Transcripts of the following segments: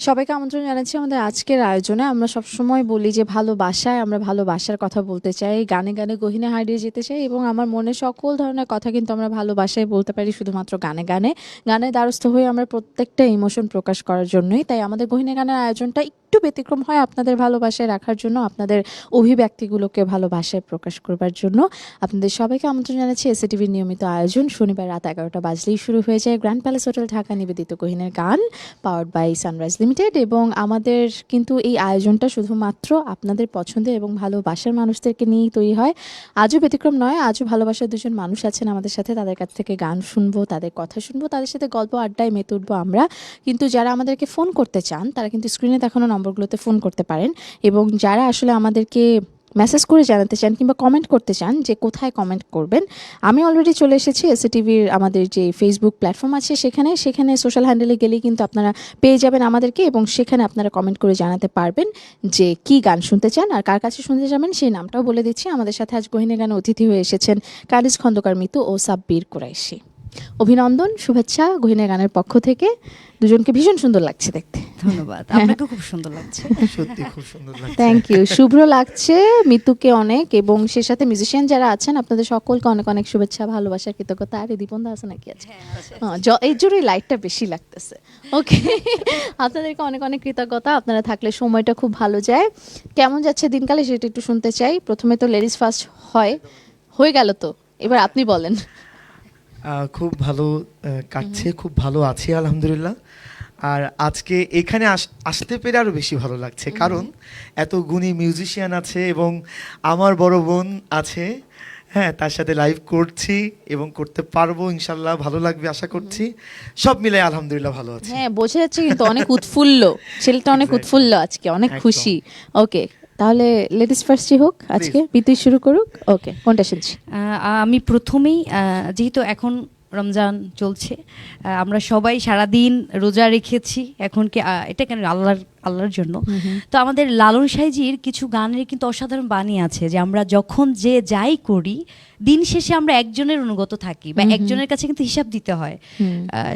সবাইকে আমন্ত্রণ জানাচ্ছি আমাদের আজকের আয়োজনে। আমরা সবসময় বলি যে ভালোবাসায় আমরা ভালোবাসার কথা বলতে চাই, গানে গানে গহীনে হারিয়ে যেতে চাই, এবং আমার মনে সকল ধরনের কথা কিন্তু আমরা ভালোবাসায় বলতে পারি শুধুমাত্র গানে গানে। গানের দ্বারস্থ হয়ে আমরা প্রত্যেকটা ইমোশন প্রকাশ করার জন্যই। তাই আমাদের গহীনে গানের আয়োজনটা একটু ব্যতিক্রম হয় আপনাদের ভালোবাসায় রাখার জন্য, আপনাদের অভিব্যক্তিগুলোকে ভালোবাসায় প্রকাশ করবার জন্য। আপনাদের সবাইকে আমন্ত্রণ জানাচ্ছি এসএটিভির নিয়মিত আয়োজন। শনিবার রাত 11টা বাজলেই শুরু হয়ে যায় গ্র্যান্ড প্যালেস হোটেল ঢাকা নিবেদিত গহীনের গান, পাওয়ার্ড বাই সানরাইজ লিমিটেড। এবং আমাদের কিন্তু এই আয়োজনটা শুধুমাত্র আপনাদের পছন্দের এবং ভালোবাসার মানুষদেরকে নিয়েই তৈরি হয়। আজও ব্যতিক্রম নয়, আজও ভালোবাসার দুজন মানুষ আছেন আমাদের সাথে। তাদের কাছ থেকে গান শুনবো, তাদের কথা শুনবো, তাদের সাথে গল্প আড্ডায় মেতে উঠবো আমরা। কিন্তু যারা আমাদেরকে ফোন করতে চান তারা কিন্তু স্ক্রিনে দেখানো নম্বরগুলোতে ফোন করতে পারেন, এবং যারা আসলে আমাদেরকে মেসেজ করে জানাতে চান কিংবা কমেন্ট করতে চান যে কোথায় কমেন্ট করবেন, আমি অলরেডি চলে এসেছি এসএটিভির আমাদের যে ফেসবুক প্ল্যাটফর্ম আছে সেখানে সোশ্যাল হ্যান্ডেলে গেলেই কিন্তু আপনারা পেয়ে যাবেন আমাদেরকে, এবং সেখানে আপনারা কমেন্ট করে জানাতে পারবেন যে কি গান শুনতে চান আর কার কাছে শুনতে যাবেন সেই নামটাও বলে দিচ্ছি। আমাদের সাথে আজ গহীনে গানে অতিথি হয়ে এসেছেন কানিজ খন্দকার মিতু ও সাব্বির কুরাইশি। অভিনন্দন, শুভেচ্ছা গহীনে গানের পক্ষ থেকে। দুজনকে ভীষণ সুন্দর লাগছে দেখতে। ধন্যবাদ, আপনাকে খুব সুন্দর লাগছে। সত্যি খুব সুন্দর লাগছে। Thank you. শুভ্র লাগছে মিতুকে অনেক, এবং সে সাথে মিউজিশিয়ান যারা আছেন আপনাদের সকলকে অনেক অনেক শুভেচ্ছা, ভালোবাসা, কৃতজ্ঞতা। আর দীপনদা আছে নাকি আছে? এই জন্যই লাইটটা বেশি লাগতেছে। ওকে, আপনাদেরকে অনেক অনেক কৃতজ্ঞতা। আপনারা থাকলে সময়টা খুব ভালো যায়। কেমন যাচ্ছে দিনকালে সেটা একটু শুনতে চাই। প্রথমে তো লেডিস ফার্স্ট হয়ে গেল, তো এবার আপনি বলেন। খুব ভালো কাটছে, খুব ভালো আছি আলহামদুলিল্লাহ। আর আজকে এখানে আসতে পেরে আরও বেশি ভালো লাগছে, কারণ এত গুণী মিউজিশিয়ান আছে এবং আমার বড় বোন আছে। হ্যাঁ, তার সাথে লাইভ করছি এবং করতে পারবো ইনশাল্লাহ, ভালো লাগবে আশা করছি। সব মিলে আলহামদুলিল্লাহ ভালো আছে। হ্যাঁ, বোঝা যাচ্ছে কিন্তু অনেক উৎফুল্ল, ছেলেটা অনেক উৎফুল্ল আজকে, অনেক খুশি। ওকে, তাহলে লেডিস ফার্স্টই হোক আজকে, বিতুই শুরু করুক। ওকে, কোনটা শুনছি? আমি প্রথমেই, যেহেতু এখন রমজান চলছে, আমরা সবাই সারাদিন রোজা রেখেছি, এখন কি এটা কেন আল্লাহর জন্য। তো আমাদের লালন সাইজির কিছু গানের কিন্তু অসাধারণ বাণী আছে, যে আমরা যখন যে যাই করি দিন শেষে আমরা একজনের অনুগত থাকি, বা একজনের কাছে কিন্তু হিসাব দিতে হয়।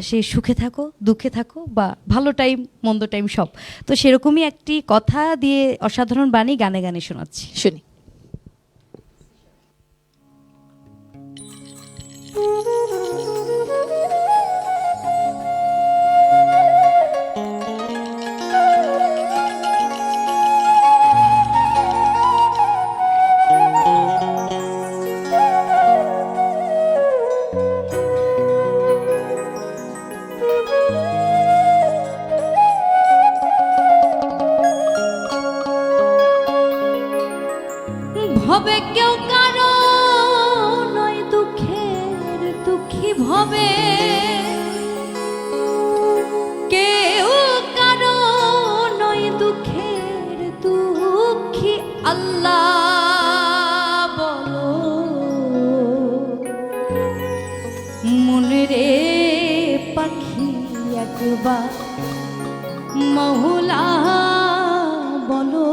সে সুখে থাকো, দুঃখে থাকো, বা ভালো টাইম মন্দ টাইম সব। তো সেরকমই একটি কথা দিয়ে অসাধারণ বাণী গানে গানে শোনাচ্ছি, শুনি। ভবে কেউ কারো নয় দুঃখের দুঃখী ভবে, কেউ কারো নয় দুঃখের দুঃখী। আল্লাহ বলো মনে রে পাখি একবার মৌলা বলো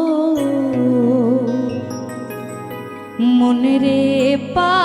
মনে রে পাখি।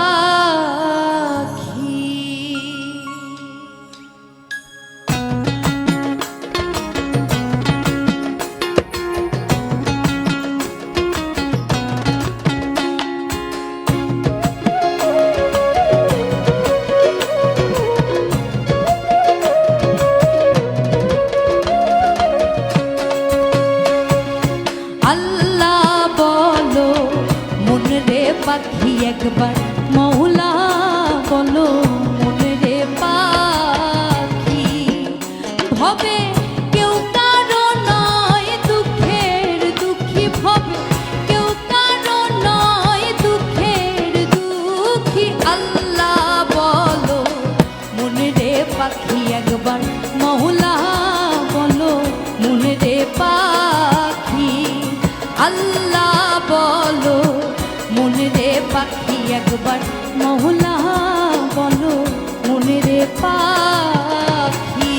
আল্লাহ বলো মনে রে পাখি একবার মৌলা বলো মনে রে পাখি। ভবে কেউ কারো নয় দুঃখের দুঃখী, ভবে কেউ কারো নয় দুঃখের দুঃখী। আল্লাহ বলো মনে রে পাখি একবার মৌলা বলো মনে রে পাখি। আল্লাহ বলো মনে রে পাখি একবার মৌলা বলো মনে রে পাখি।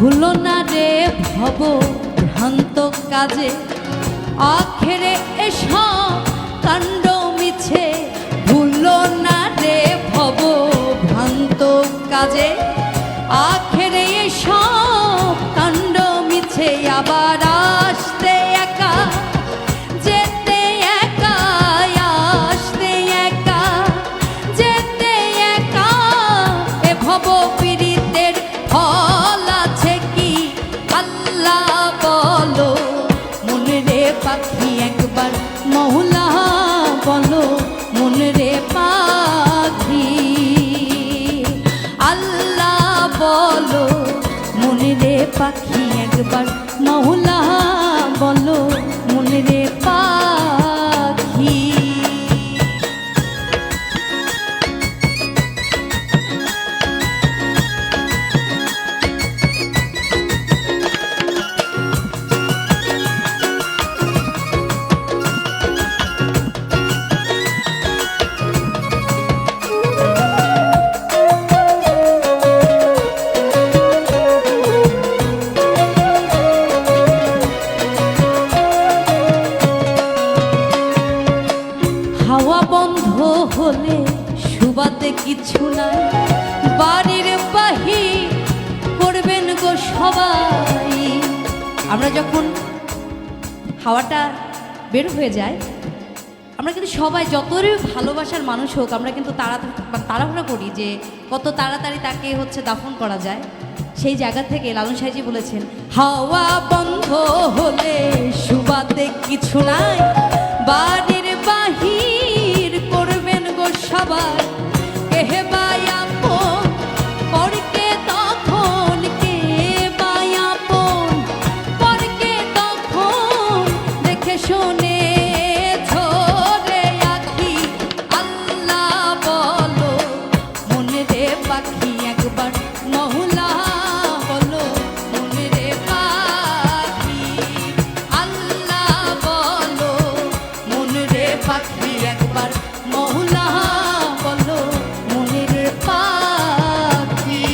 ভুলো না রে ভব ভ্রান্ত কাজে, আখেরে এসব কাণ্ড মিছে। ভুলো না রে ভব ভ্রান্ত কাজে, আখেরে এসব কাণ্ড মিছে। আবার আসতে একা যেতে একা, আসতে একা যেতে একা। এ ভব পীড়িতের ফল আছে কি আল্লাহ বলো। মনে রে পাখি একবার মৌলা বলো, মনে রে পাখি আল্লাহ বলো। মনে রে পাখি একবার মৌলা বলো, মনে রে পাখি। হাওয়া বন্ধ হলে সুবাতে কিছু নাই, বাড়ির বাহির করবেন গো সবাই। আমরা যখন হাওয়াটা বের হয়ে যায়, আমরা কিন্তু সবাই যতই ভালোবাসার মানুষ হোক, আমরা কিন্তু তাড়াহুড়া করি যে কত তাড়াতাড়ি তাকে হচ্ছে দাফন করা যায়। সেই জায়গা থেকে লালন সাহেবজি বলেছেন, হাওয়া বন্ধ হলে সুবাতে কিছু নাই, বাড়ির বাহির করবেন গো সবাই। কে বাই আপন পরকে তখন, কে বাই আপন পরকে তখন। দেখে শুনে ঝরে আখি আল্লাহ বলো, মনে রে পাখি একবার মৌলা বলো, মনে রে পাখি আল্লাহ বলো। মনে রে পাখি একবার মৌলা বলো, মনে রে পাখি।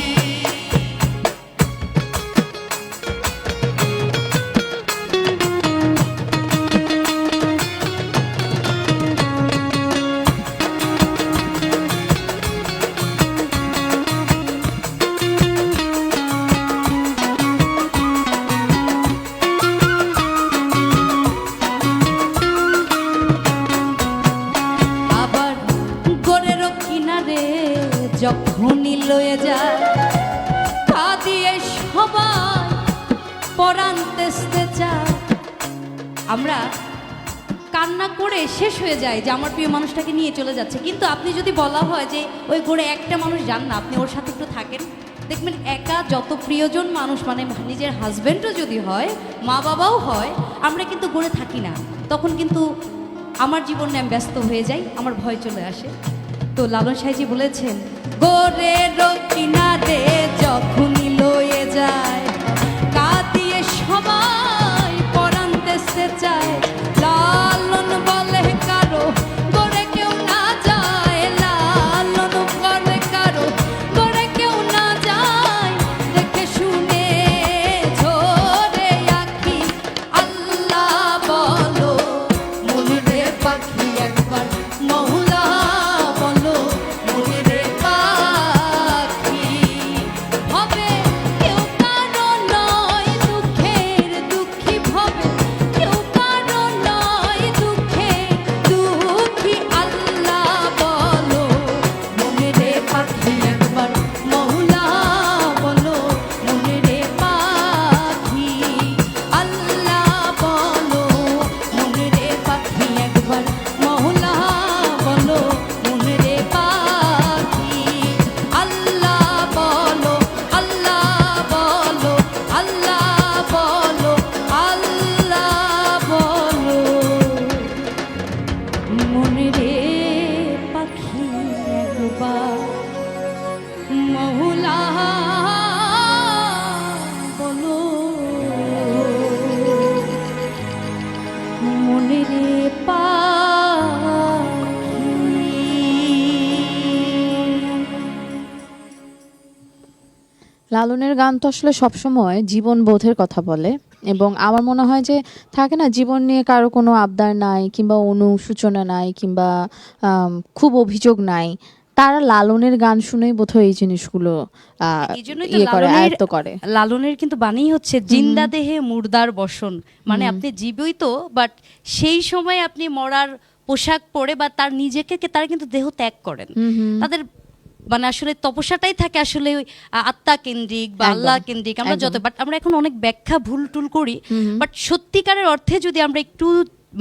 আবার গোরের কিনারে যখনই লয়ে যায়, তা দিয়ে সবাই পরাণ তেসতে চায়। আমরা কান্না করে শেষ হয়ে যায় যে আমার প্রিয় মানুষটাকে নিয়ে চলে যাচ্ছে, কিন্তু আপনি যদি বলা হয় যে ওই ঘরে একটা মানুষ যান না, আপনি ওর সাথে একটু থাকেন, দেখবেন একা যত প্রিয়জন মানুষ, মানে নিজের হাজব্যান্ডও যদি হয়, মা বাবাও হয়, আমরা কিন্তু গড়ে থাকি না। তখন কিন্তু আমার জীবনে আমি ব্যস্ত হয়ে যাই, আমার ভয় চলে আসে। তো লালন সাহেবজি বলেছেন, গোরের কিনারে যখনই লয়ে যায়, কাঁদিয়ে সবাই পরাণ তেসতে চায়। লালন বলে কারো গোরে কেউ না যায়, লালন বলে কারো গোরে কেউ না যায়। দেখে শুনে ঝরে আখি আল্লাহ বলো, মনে রে পাখি একবার মৌলা বলো, মনে রে পাখি লালনের গান তো আসলে সবসময় জীবন বোধের কথা বলে, এবং আমার মনে হয় যে থাকে না, জীবন নিয়ে কারো কোনো আবদার নাই কিংবা অনুশোচনা নাই কিংবা খুব অভিযোগ নাই, তারা লালনের গান শুনেই বোধহয় এই জিনিসগুলো এই জন্যই তো ইয়ে করে, লালনের আয়ত্ত করে। লালনের কিন্তু বাণী হচ্ছে জিন্দা দেহে মুর্দার বসন, মানে আপনি জীবিত বাট সেই সময় আপনি মরার পোশাক পরে বা তার নিজেকে তারা কিন্তু দেহ ত্যাগ করেন। তাদের মানে আসলে তপস্যাটাই থাকে আসলে ওই আত্মা কেন্দ্রিক বা একদম, আল্লাহ কেন্দ্রিক। আমরা যত একদম। বাট আমরা এখন অনেক ব্যাখ্যা ভুল টুল করি, বাট সত্যিকারের অর্থে যদি আমরা একটু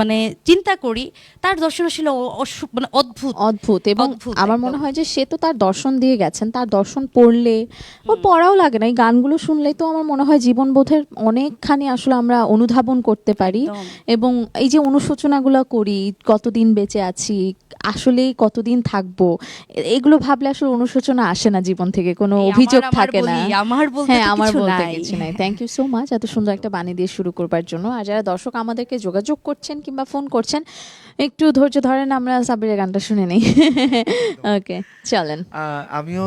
মানে চিন্তা করি, তার দর্শন আসলে মানে অদ্ভুত অদ্ভুত। এবং অদ্ভুত আমার একদম। মনে হয় যে সে তো তার দর্শন দিয়ে গেছেন, তার দর্শন পড়লে ও পড়াও লাগে না, এই গানগুলো শুনলেই তো আমার মনে হয় জীবনবোধের অনেকখানি আসলে আমরা অনুধাবন করতে পারি। একদম। এবং এই যে অনুশোচনাগুলো করি, কতদিন বেঁচে আছি, আসলেই কতদিন থাকবো, এগুলো ভাবলে আসলে অনুশোচনা আসে না জীবন থেকে, কোনো এই অভিযোগ আমার থাকে না। বলি, আমার বলতে হ্যাঁ, তো আমার কিছু বলতে নাই। কিছু নাই। থ্যাংক ইউ সো মাচ এত সুন্দর একটা বাণী দিয়ে শুরু করবার জন্য। আর যারা দর্শক আমাদেরকে যোগাযোগ করছেন কিংবা ফোন করছেন, একটু ধৈর্য ধরেন, আমরা সাবিরের গানটা শুনে নেই। ওকে, চলেন। আমিও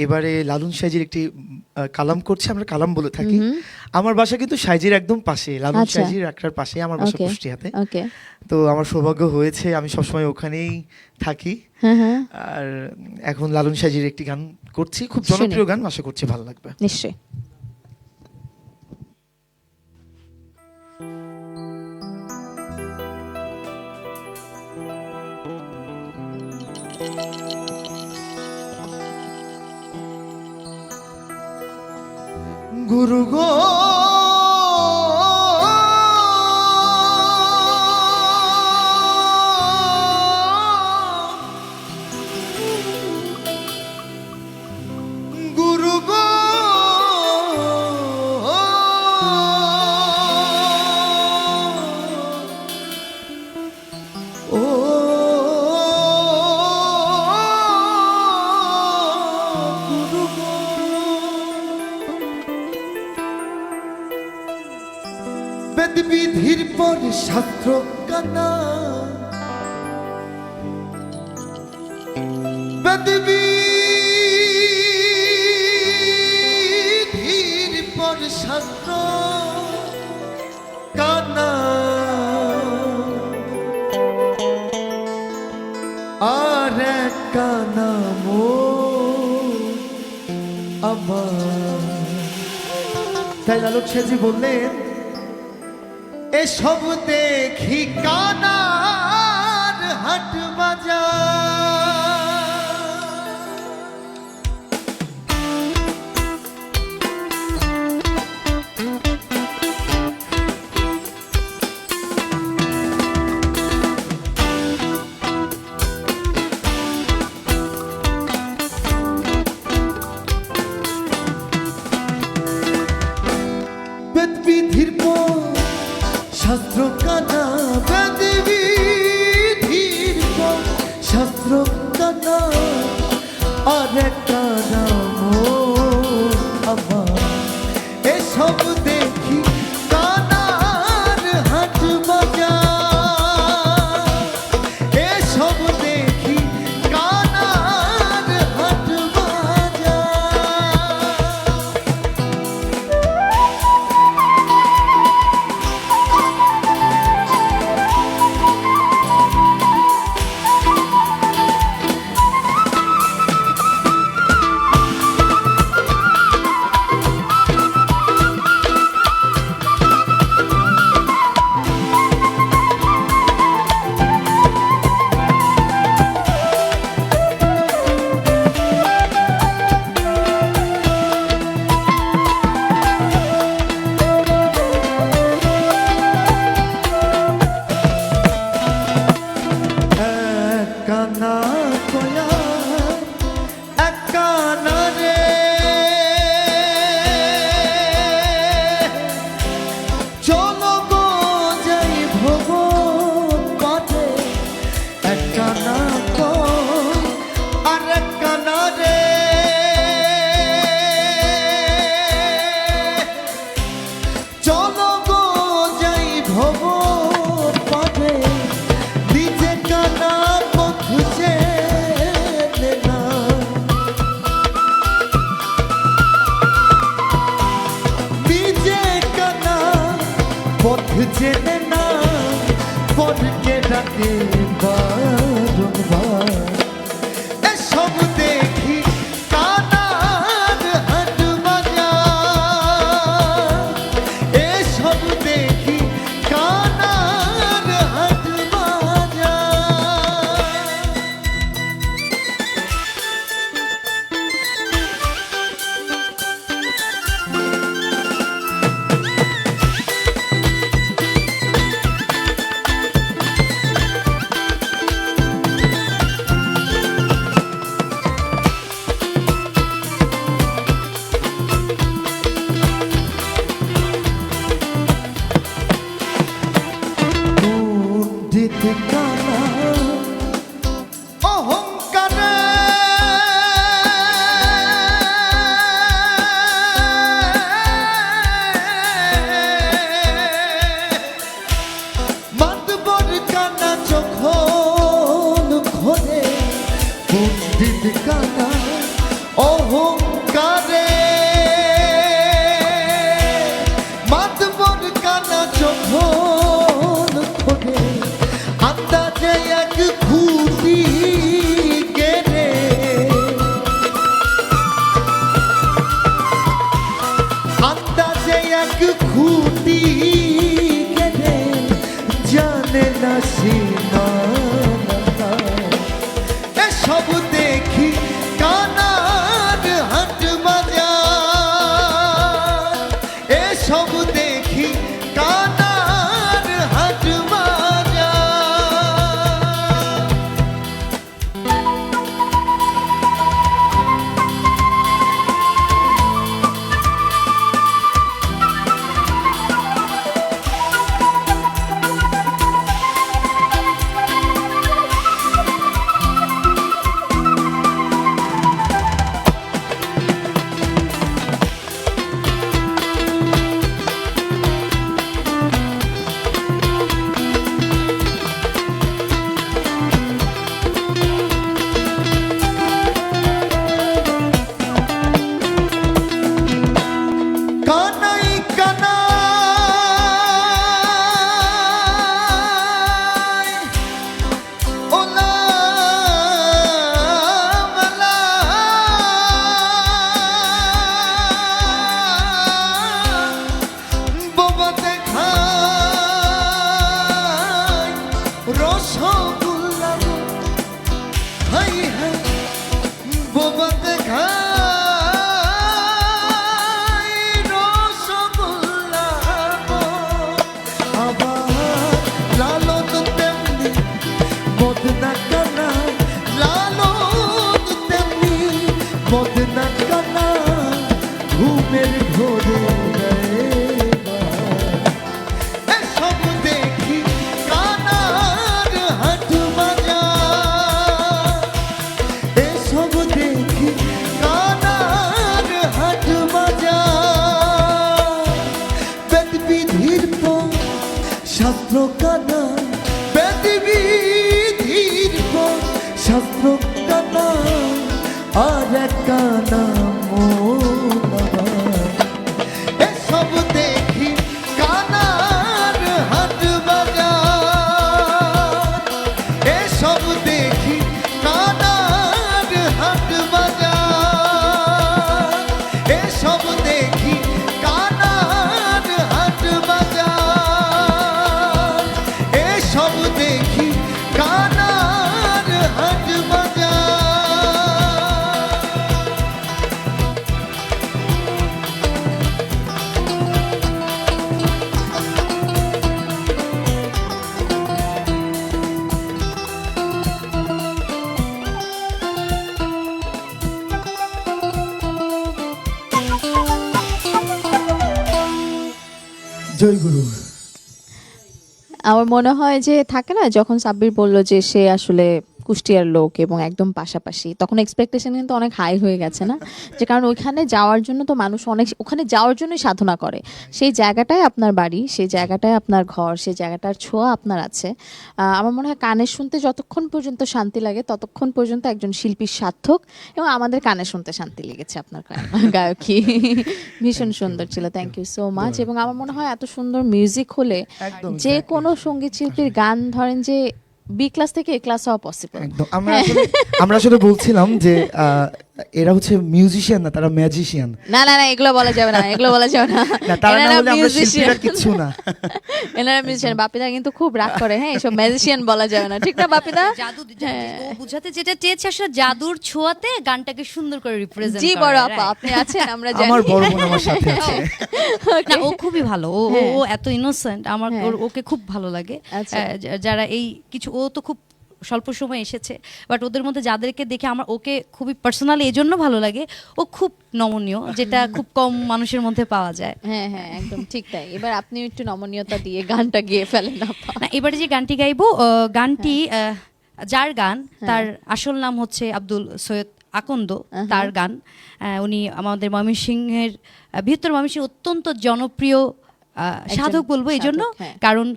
এবারে লালন সাইজির একটি কালাম করছি, আমরা কালাম বলে থাকি। আমার বাসা কিন্তু সাইজির একদম পাশে, লালন আচ্ছা। সাইজির একটার পাশে আমার বাসা ওকে, কুষ্টিয়াতে। ওকে। তো আমার সৌভাগ্য হয়েছে, আমি সবসময় ওখানেই থাকি। হ্যাঁ, হ্যাঁ, আর এখন লালন সাইজির একটি গান করছি, খুব শুনি। জনপ্রিয় গান, আশা করছি ভালো লাগবে। নিশ্চয়ই। গুরু গো গুরু গো ও গুরু গো, বেদ বিধির পর শাস্ত্র কানা, বেদ বিধির পর শাস্ত্র কানা, আর এক কানা আমার। তাই লালন সাইজি বললেন, এসব দেখি কানার হাট বাজার, বেদ বিধির পর শাস্ত্র কানা, বেদ বিধির পর শাস্ত্র চেনে না পরকে ডাকে বারংবার এসব দেখি কানার হাট বাজার এসব দেখি কানার হাট বাজার পণ্ডিত কানা অহংকারে মাতবর কানা যখন ঘরে পণ্ডিত কানা অহংকারে মাতবর কানা যখন ঘরে আন্দাজে এক খুঁটি গেড়ে আন্দাজে এক খুঁটি গেড়ে জানে না সীমানা এসব দেখি কানার হাট বাজার এসব দেখি কানার হাট বাজার কানাই কানাই ওলা মালা বোবাতে খাই রসগোল্লা হাই হাই বোবাতে খাই রসগোল্লা আবার লালন তেমনি মদনা কানা লালন তেমনি মদনা কানা ঘুমের ঘোরে এসব দেখি কানার হাট বাজার এসব দেখি কানার হাট বাজার বেদ বিধির পর শাস্ত্র কানা বেদ বিধির পর শাস্ত্র কানা আর এক কানা মোনাবার এসব দেখি কানার হাট বাজার এসব দেখি কানার হাট বাজার এসব দেখি কানার হাট বাজার এসব দেখি কানার হাট বাজার জয় গুরু আমার মনে হয় যে থাকে না যখন সাব্বির বলল যে সে আসলে কুষ্টিয়ার লোক এবং একদম পাশাপাশি, তখন এক্সপেকটেশন কিন্তু অনেক হাই হয়ে গেছে না, যে কারণ ওইখানে যাওয়ার জন্য তো মানুষ অনেক ওখানে যাওয়ার জন্যই সাধনা করে। সেই জায়গাটায় আপনার বাড়ি, সেই জায়গাটায় আপনার ঘর, সেই জায়গাটার ছোঁয়া আপনার আছে। আমার মনে হয় কানে শুনতে যতক্ষণ পর্যন্ত শান্তি লাগে ততক্ষণ পর্যন্ত একজন শিল্পীর সার্থক, এবং আমাদের কানে শুনতে শান্তি লেগেছে আপনার গায়কী। ভীষণ সুন্দর ছিল, থ্যাংক ইউ সো মাচ। এবং আমার মনে হয় এত সুন্দর মিউজিক হলে একদম যে exactly। কোনো সঙ্গীত শিল্পীর গান ধরেন যে বি ক্লাস থেকে এ ক্লাস হওয়া পসিবল। একদম আমরা আসলে বলছিলাম যে এরা হচ্ছে মিউজিশিয়ান না, তারা ম্যাজিশিয়ান। না না না, এগুলো বলা যাবে না, এগুলো বলা যাবে না। না, তারা না এনারা হলে আমরা musician। শিল্পীরা কিচ্ছু না। এনারা মিউজিশিয়ান। বাপিদা কিন্তু খুব রাগ করে, হ্যাঁ এসব ম্যাজিশিয়ান বলা যাবে না, ঠিক না বাপিদা? জাদু ও বুঝাতে যেটা চেয়েছে আসলে জাদুর ছোঁয়াতে গানটাকে সুন্দর করে রিপ্রেজেন্ট জি করে। বড় আপা আপনি আছেন, আমরা জানি। আমার বড় বোন আমার সাথে আছে। না ও খুবই ভালো, ও হ্যাঁ। ও এত ইনোসেন্ট, আমার হ্যাঁ। ওকে খুব ভালো লাগে। আচ্ছা। যারা এই কিছু, ও তো খুব স্বল্প সময় এসেছে, বাট ওদের মধ্যে যাদেরকে দেখে আমার ওকে খুবই পার্সোনালি এই জন্য ভালো লাগে, ও খুব নমনীয়, যেটা খুব কম মানুষের মধ্যে পাওয়া যায়। হ্যাঁ হ্যাঁ একদম ঠিক তাই। এবার আপনি একটু নমনীয়তা দিয়ে গানটা গেয়ে ফেলেন আপা। না, এবারে যে গানটি গাইবো, গানটি যার গান, তার আসল নাম হচ্ছে আব্দুল সৈয়দ আকন্দ, তার গান। উনি আমাদের ময়মনসিংহের বৃহত্তর ময়মনসিংহের অত্যন্ত জনপ্রিয় সাধক বলবো এই জন্য, সাধক, হ্যাঁ। কারণ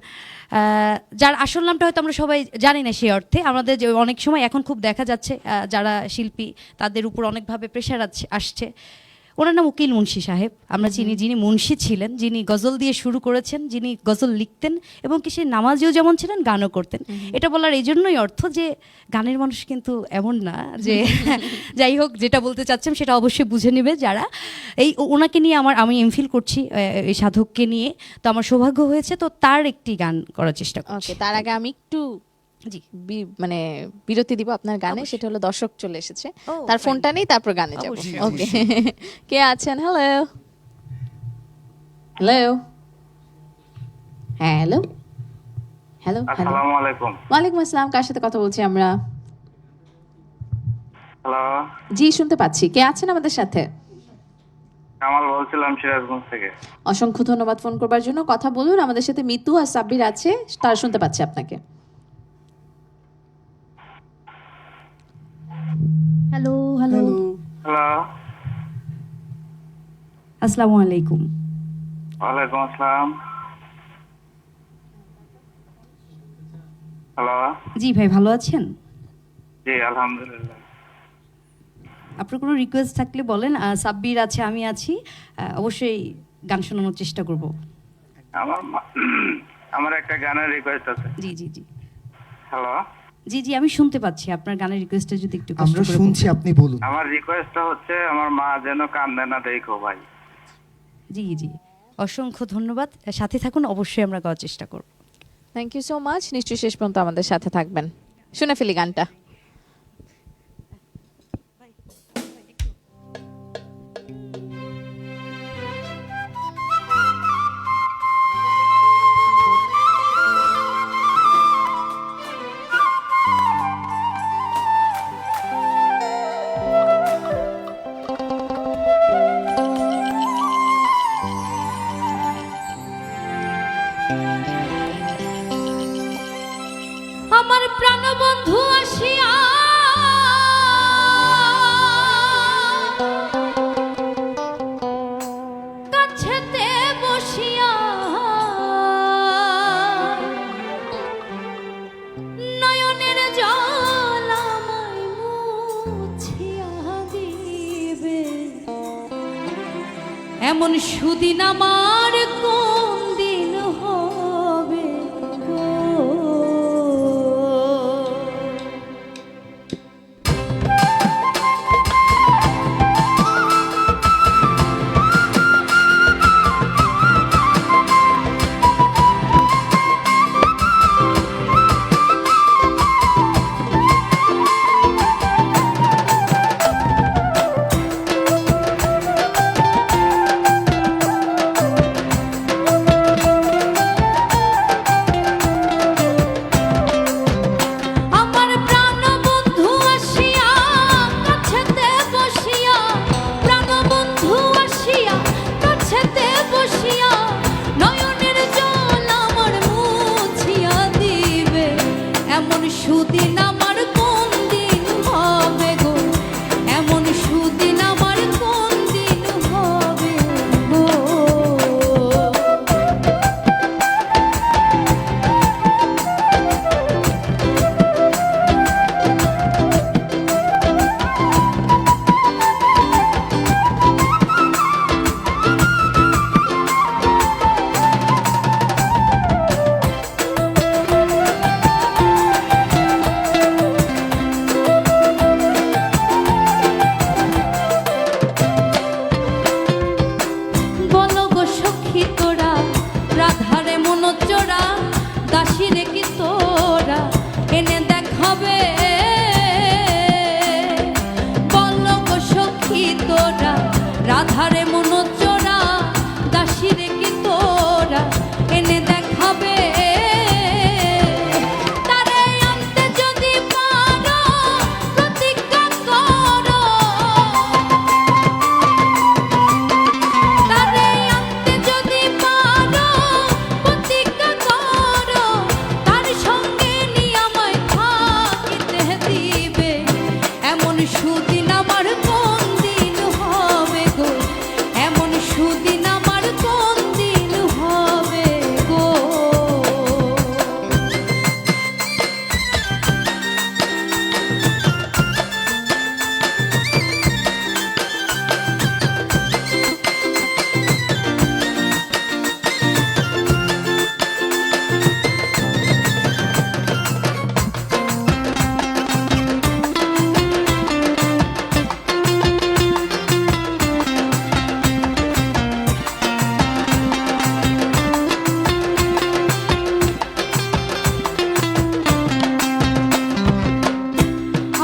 যার আসল নামটা হয়তো আমরা সবাই জানি না সেই অর্থে। আমাদের যে অনেক সময় এখন খুব দেখা যাচ্ছে যারা শিল্পী তাদের উপর অনেকভাবে প্রেশার আসছে। ওনার নাম উকিল মুন্সি সাহেব, আমরা চিনি, যিনি মুন্সি ছিলেন, যিনি গজল দিয়ে শুরু করেছেন, যিনি গজল লিখতেন এবং কি সে নামাজিও যেমন ছিলেন, গানও করতেন। এটা বলার এই জন্যই অর্থ যে গানের মানুষ কিন্তু এমন না যে যাই হোক, যেটা বলতে চাচ্ছেন সেটা অবশ্যই বুঝে নেবে যারা। এই ওনাকে নিয়ে আমি এমফিল করছি, এই সাধককে নিয়ে, তো আমার সৌভাগ্য হয়েছে, তো তার একটি গান করার চেষ্টা করছি। ওকে, তার আগে আমি একটু জি, মানে বিরতি দিব আপনার গানে, সেটা হলো দর্শক চলে এসেছে, ও, তার fine. ফোনটা নেই, তারপর গানে যাব। অবশ্যই, ওকে, কে আছেন? Hello hello hello hello hello, আসসালামু আলাইকুম। ওয়ালাইকুম আসসালাম। কার সাথে কথা বলছি আমরা? হ্যালো, জি শুনতে পাচ্ছি। কে আছেন আমাদের সাথে? কামাল বলছিলাম সিরাজগঞ্জ থেকে। অসংখ্য ধন্যবাদ ফোন করবার জন্য। কথা বলুন, আমাদের সাথে মিতু আর সাব্বির আছে, তারা শুনতে পাচ্ছে আপনাকে। হ্যালো হ্যালো, হ্যালো, আসসালামু আলাইকুম। ওয়ালাইকুম আসসালাম। হ্যালো, জি ভাই, ভালো আছেন? জি আলহামদুলিল্লাহ। আপনার কোনো রিকোয়েস্ট থাকলে বলেন। সাব্বির আছে, আমি আছি, অবশ্যই গান শোনানোর চেষ্টা করব। আমার একটা গানের রিকোয়েস্ট আছে। জি জি জি হ্যালো, জি জি, আমি শুনতে পাচ্ছি আপনার গানের রিকোয়েস্টটা, যদি একটু কষ্ট আমরা করে শুনছি, বলতেন। আপনি বলুন। আমার রিকোয়েস্টটা হচ্ছে আমার মা যেন কান্দে না, দেখো ভাই। জি জি, অসংখ্য ধন্যবাদ, সাথে থাকুন, অবশ্যই আমরা গাওয়ার চেষ্টা করব। Thank you so much. নিশ্চয়ই শেষ পর্যন্ত আমাদের সাথে থাকবেন। শুনে ফেলি গানটা। আমার প্রাণবন্ধু আসিয়া কাছেতে বসিয়া নয়নের জল আমায় মুছিয়া দিবে, এমন সুদিন আমার কোন দিন হবে গো। তারে মনোজোড়া দাসী রে কি তোরা এনে দেখাবে তারে আনতে যদি পারো প্রতিজ্ঞা করো তারে আনতে যদি পারো প্রতিজ্ঞা করো তার সঙ্গে নিয়ে আমায় থাকিতে দিবে এমন সুদিন আমার কোন দিন হবে গো এমন সুদিন আমার কোন দিন হবে গো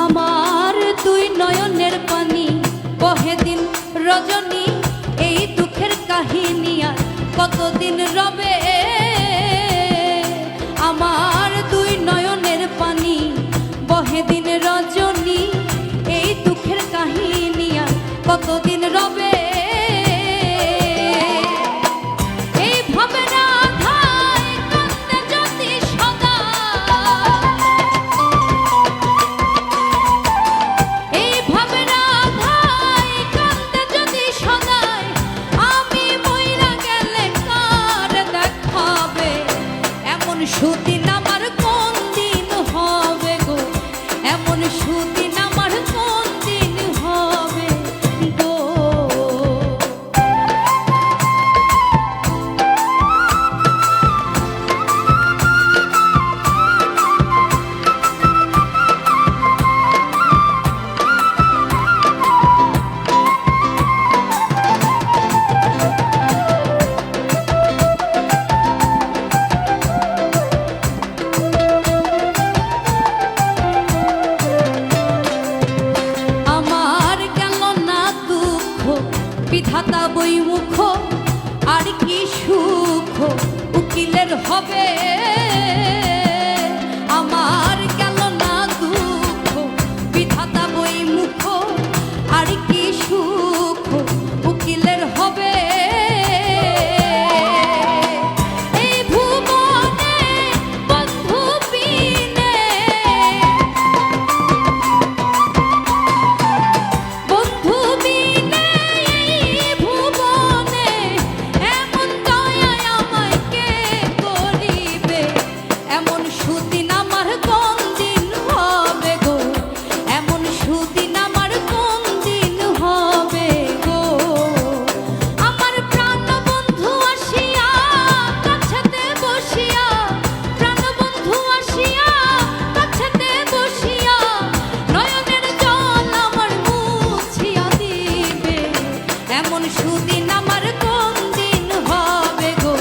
আমার দুই নয়নের পানি বহে দিন রজনী এই দুঃখের কাহিনী আর কতদিন রবে আমার দুই নয়নের পানি বহে দিন রজনী এই দুঃখের কাহিনী আর কতদিন রবে এইভাবে রাধায় কান্দে যদি সদা এইভাবে রাধায় কান্দে যদি সদাই আমি মইরা গেলে কার দেখাবে এমন সুদিন আমার কোন দিন হবে গো এমন সুদিন আমার কোন দিন হবে গো আমার গেল না দুঃখ বিধাতা বই মুখ আর কি সুখ উকিলের হবে আমার গেল না দুঃখ বিধাতা বই মুখ আর কি সুখ উকিলের হবে এই ভুবনে বন্ধু বিনে বন্ধু বিনে এই ভুবনে এমন দয়া আমায় কে করিবে এমন সুদিন আমার কোন দিন হবে গো এমন সুদিন আমার কোন দিন হবে গো আমার প্রাণ বন্ধু আসিয়া কাছেতে বসিয়া প্রাণ বন্ধু আসিয়া কাছেতে বসিয়া নয়নের জল আমার মুছিয়া দিবে এমন সুদিন আমার কোন দিন হবে গো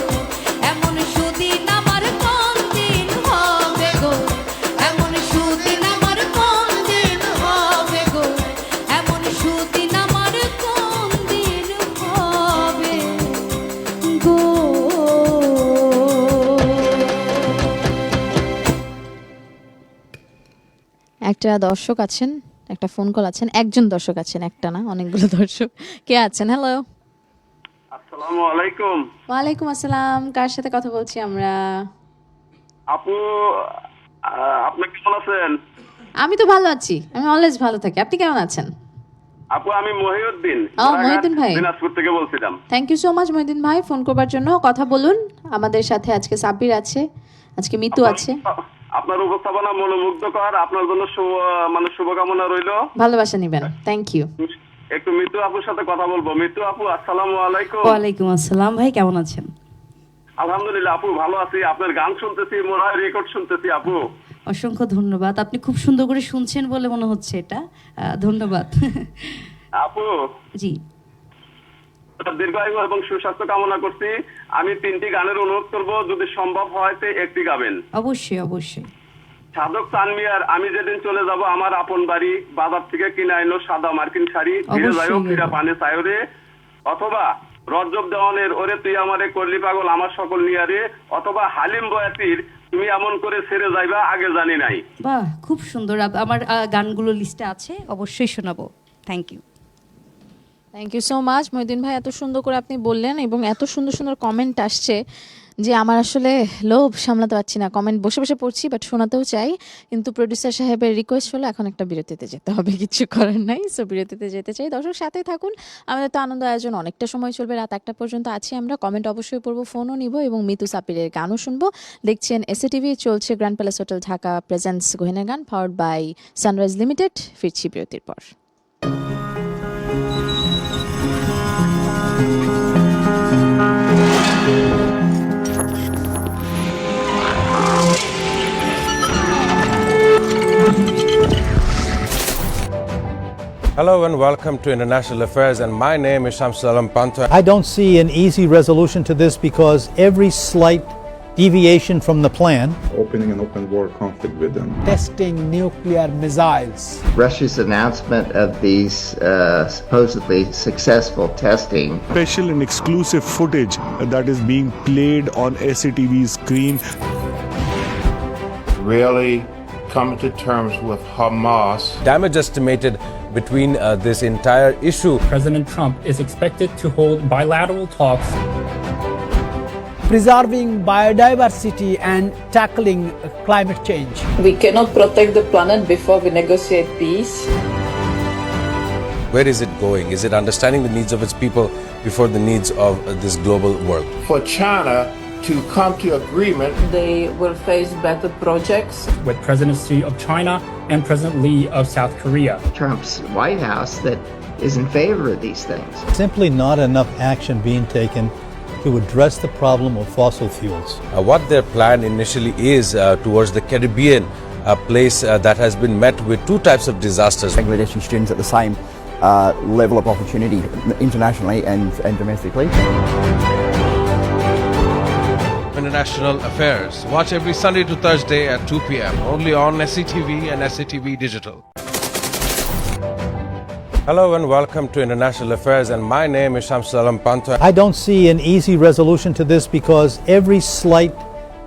এমন সুদিন আমার কোন দিন হবে গো এমন সুদিন আমার কোন দিন হবে গো এমন সুদিন আমার কোন দিন হবে গো একটা দর্শক আছেন, একটা ফোন কল আছেন, একজন দর্শক আছেন, একটা না অনেকগুলো দর্শক। কে আছেন? হ্যালো, আসসালামু আলাইকুম। ওয়ালাইকুম আসসালাম। কার সাথে কথা বলছি আমরা? আপু, আপনি কেমন আছেন? আমি তো ভালো আছি, আমি অলওয়েজ ভালো থাকি। আপনি কেমন আছেন? আপু, আমি মহিউদ্দিন মহিউদ্দিন ভাই, দিনাজপুর থেকে বলছিলাম। Thank you so much Mohiuddin ভাই ফোন করবার জন্য। কথা বলুন। আমাদের সাথে আজকে সাব্বির আছে, আজকে মিতু আছে। আপনার উপস্থাপনা মনোমুগ্ধকর। আপনার জন্য শুভকামনা রইল। ভালোবাসা নিবেন। Thank you. একটু মিতু আপুর সাথে কথা বলবো। মিতু আপু, আসসালামু আলাইকুম। ওয়ালাইকুম আসসালাম ভাই, কেমন আছেন? আলহামদুলিল্লাহ আপু, ভালো আছি। আপনার গান শুনতেছি, মনে হয় রেকর্ড শুনতেছি আপু। অসংখ্য ধন্যবাদ, আপনি খুব সুন্দর করে শুনছেন বলে মনে হচ্ছে এটা। ধন্যবাদ। আপু, জি, দীর্ঘায়ু এবং সুস্বাস্থ্য কামনা করছি। আমি 3টি গানের অনুরোধ করব, যদি সম্ভব হয় তো একটি গাবেন। অবশ্যই অবশ্যই। সাধক তানমিয়ার আমি যেদিন চলে যাব আমার আপন বাড়ি, বাজার থেকে কিনে আইলো সাদা মার্কিন শাড়ি, ফিরে যাইও ফিরা পানে চায়রে, অথবা রজব দেওয়ানের ওরে তুই আমারে করলি পাগল আমার সকল নিয়ারে, অথবা হালিম বয়াতির তুমি এমন করে ছেড়ে যাইবা আগে জানি নাই। বাহ, খুব সুন্দর। আমার গানগুলো লিস্টে আছে, অবশ্যই শোনাবো। Thank you. Thank you so much Mohiuddin ভাই, এত সুন্দর করে আপনি বললেন এবং এত সুন্দর সুন্দর কমেন্ট আসছে যে আমার আসলে লোভ সামলাতে পারছি না, কমেন্ট বসে বসে পড়ছি বাট শোনাতেও চাই, কিন্তু প্রোডিউসার সাহেবের রিকোয়েস্ট হলো এখন একটা বিরতিতে যেতে হবে, কিছু করার নাই। সো বিরতিতে যেতে চাই। দর্শক সাথে থাকুন, আমাদের তো আনন্দ আয়োজন অনেকটা সময় চলবে, রাত 1টা পর্যন্ত আছি আমরা। কমেন্ট অবশ্যই পড়বো, ফোনও নিব এবং মিতু সাপিরের গানও শুনবো। দেখছেন এসএটিভি, চলছে grand palace hotel Dhaka presents গহিনের গান, পাওয়ার্ড বাই সানরাইজ লিমিটেড। ফিরছি বিরতির পর। Hello and welcome to International Affairs, and my name is Shamsul Alam Panta. I don't see an easy resolution to this because every slight deviation from the plan, opening an open war conflict with them. testing nuclear missiles, Russia's announcement of these supposedly successful testing, Special and exclusive footage that is being played on SATV's screen. Really come to terms with Hamas. Damage estimated between this entire issue. President Trump is expected to hold bilateral talks. preserving biodiversity and tackling climate change. We cannot protect the planet before we negotiate peace. Where is it going? Is it understanding the needs of its people before the needs of this global world? For China to come to agreement, They will face better projects. With President Xi of China and President Lee of South Korea. Trump's White House that is in favor of these things. Simply not enough action being taken to address the problem of fossil fuels. What their plan initially is towards the Caribbean, a place that has been met with two types of disasters. Bangladeshi students at the same level of opportunity internationally and domestically. International Affairs. Watch every Sunday to Thursday at 2 p.m. only on SCTV and SCTV Digital. Hello and welcome to International Affairs, and my name is Shamsul Alam Panta. I don't see an easy resolution to this because every slight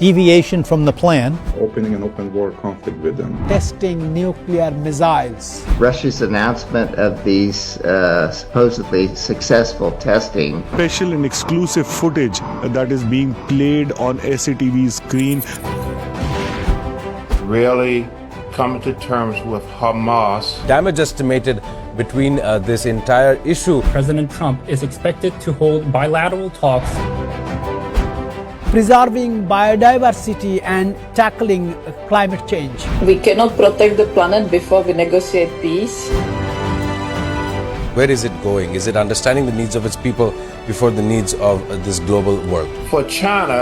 deviation from the plan, Opening an open war conflict with them. testing nuclear missiles, Russia's announcement of these supposedly successful testing, Special and exclusive footage that is being played on SATV's screen. really come to terms with Hamas. Damage estimated between this entire issue. President Trump is expected to hold bilateral talks. preserving biodiversity and tackling climate change. We cannot protect the planet before we negotiate peace. Where is it going? Is it understanding the needs of its people before the needs of this global world? For China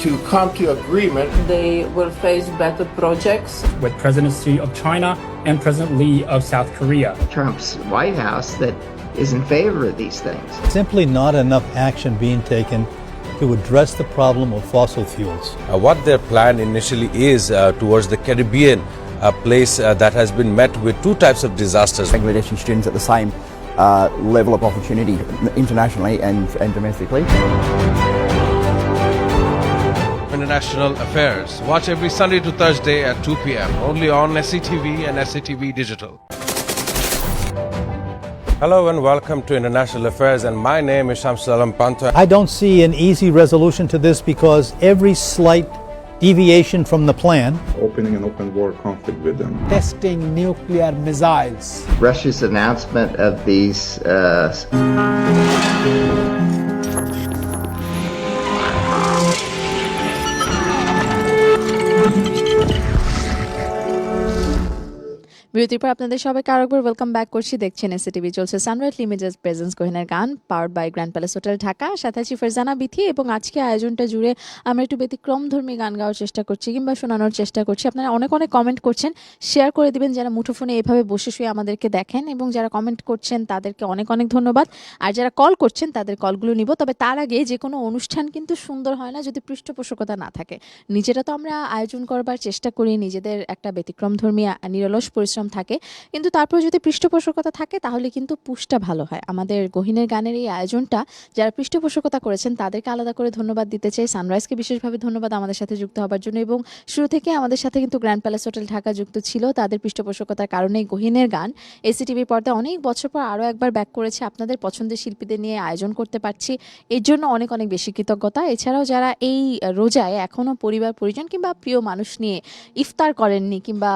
to come to agreement, They will face better projects. With President Xi of China and President Lee of South Korea. Trump's White House that is in favor of these things. Simply not enough action being taken to address the problem of fossil fuels. What their plan initially is towards the Caribbean, a place that has been met with two types of disasters. Bangladeshi students at the same level of opportunity internationally and domestically. International Affairs. Watch every Sunday to Thursday at 2 p.m. only on SCTV and SCTV Digital. Hello and welcome to International Affairs, and my name is Shamsul Alam Panta. I don't see an easy resolution to this because every slight deviation from the plan, Opening an open war conflict with them. testing nuclear missiles, Russia's announcement of these বিরতির পর আপনাদের সবাইকে আরেকবার welcome back করছি। দেখছেন SATV, চলছে sunrise limited presence গহিনের গান, powered by grand palace hotel Dhaka. সাথে আছি ফারজানা বিথি এবং আজকে আয়োজনটা জুড়ে আমরা একটু ব্যতিক্রমধর্মী গান গাওয়ার চেষ্টা করছি কিংবা শোনানোর চেষ্টা করছি। আপনারা অনেক অনেক কমেন্ট করছেন, শেয়ার করে দিবেন যারা মুঠোফোনে এভাবে বসে শুয়ে আমাদেরকে দেখেন, এবং যারা কমেন্ট করছেন তাদেরকে অনেক অনেক ধন্যবাদ। আর যারা কল করছেন তাদের কলগুলো নিব। তবে তার আগে যে কোনো অনুষ্ঠান কিন্তু সুন্দর হয় না যদি পৃষ্ঠপোষকতা না থাকে। নিজেরা তো আমরা আয়োজন করবার চেষ্টা করি, নিজেদের একটা ব্যতিক্রমধর্মী নিরলস পরিশ্রম থাকে, কিন্তু তারপর যদি পৃষ্ঠপোষকতা থাকে তাহলে কিন্তু পুশটা ভালো হয়। আমাদের গহীনের গানের এই আয়োজনটা যারা পৃষ্ঠপোষকতা করেছেন তাদেরকে আলাদা করে ধন্যবাদ দিতে চাই। সানরাইজকে বিশেষভাবে ধন্যবাদ আমাদের সাথে যুক্ত হবার জন্য, এবং শুরু থেকে আমাদের সাথে কিন্তু গ্র্যান্ড প্যালেস হোটেল ঢাকা যুক্ত ছিল। তাদের পৃষ্ঠপোষকতার কারণেই গহীনের গান এসিটিভির পর্দায় অনেক বছর পর আরও একবার ব্যাক করেছে। আপনাদের পছন্দের শিল্পীদের নিয়ে আয়োজন করতে পারছি, এর জন্য অনেক অনেক বেশি কৃতজ্ঞতা। এছাড়াও যারা এই রোজায় এখনও পরিবার পরিজন কিংবা প্রিয় মানুষ নিয়ে ইফতার করেননি কিংবা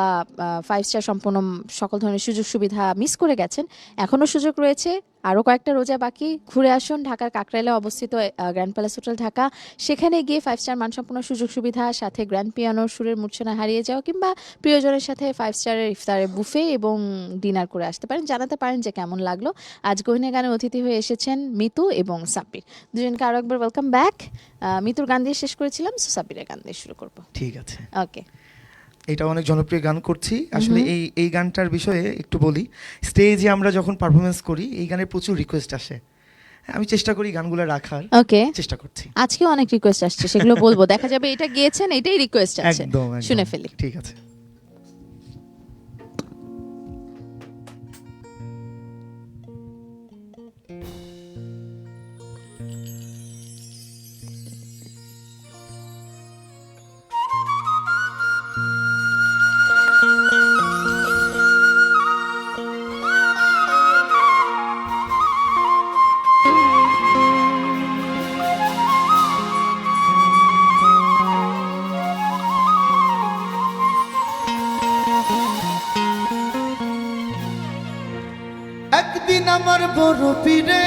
5 স্টার সম্পন্ন সকল ধরনের সুযোগ সুবিধা মিস করে গেছেন, এখনও সুযোগ রয়েছে। আরও কয়েকটা রোজা বাকি, ঘুরে আসুন ঢাকার কাকরাইলে অবস্থিত গ্র্যান্ড প্যালেস হোটেল ঢাকা। সেখানে গিয়ে 5 স্টার মানসম্পন্ন সুযোগ সুবিধা, সাথে গ্র্যান্ড পিয়ানোর সুরের মূর্ছনা হারিয়ে যাওয়া কিংবা প্রিয়জনের সাথে 5 স্টারের ইফতারের বুফে এবং ডিনার করে আসতে পারেন। জানাতে পারেন যে কেমন লাগলো। আজ গহীনের গানের অতিথি হয়ে এসেছেন মিতু এবং সাব্বির, দুজনকে আরও একবার ওয়েলকাম ব্যাক। মিতুর গান দিয়ে শেষ করেছিলাম, সো সাব্বিরের গান দিয়ে শুরু করবো। ঠিক আছে, ওকে। এটা অনেক জনপ্রিয় গান করছি আসলে। এই গানটার বিষয়ে একটু বলি। স্টেজে আমরা যখন পারফরমেন্স করি এই গানের প্রচুর রিকোয়েস্ট আসে, আমি চেষ্টা করি গানগুলো রাখার, ওকে, চেষ্টা করছি। আজকেও অনেক রিকোয়েস্ট আসছে, সেগুলো বলবো। দেখা যাবে এটা গিয়েছেন, এটাই রিকোয়েস্ট আছে, একদম শুনে ফেলি। ঠিক আছে। একদিন আমার বড় পীরে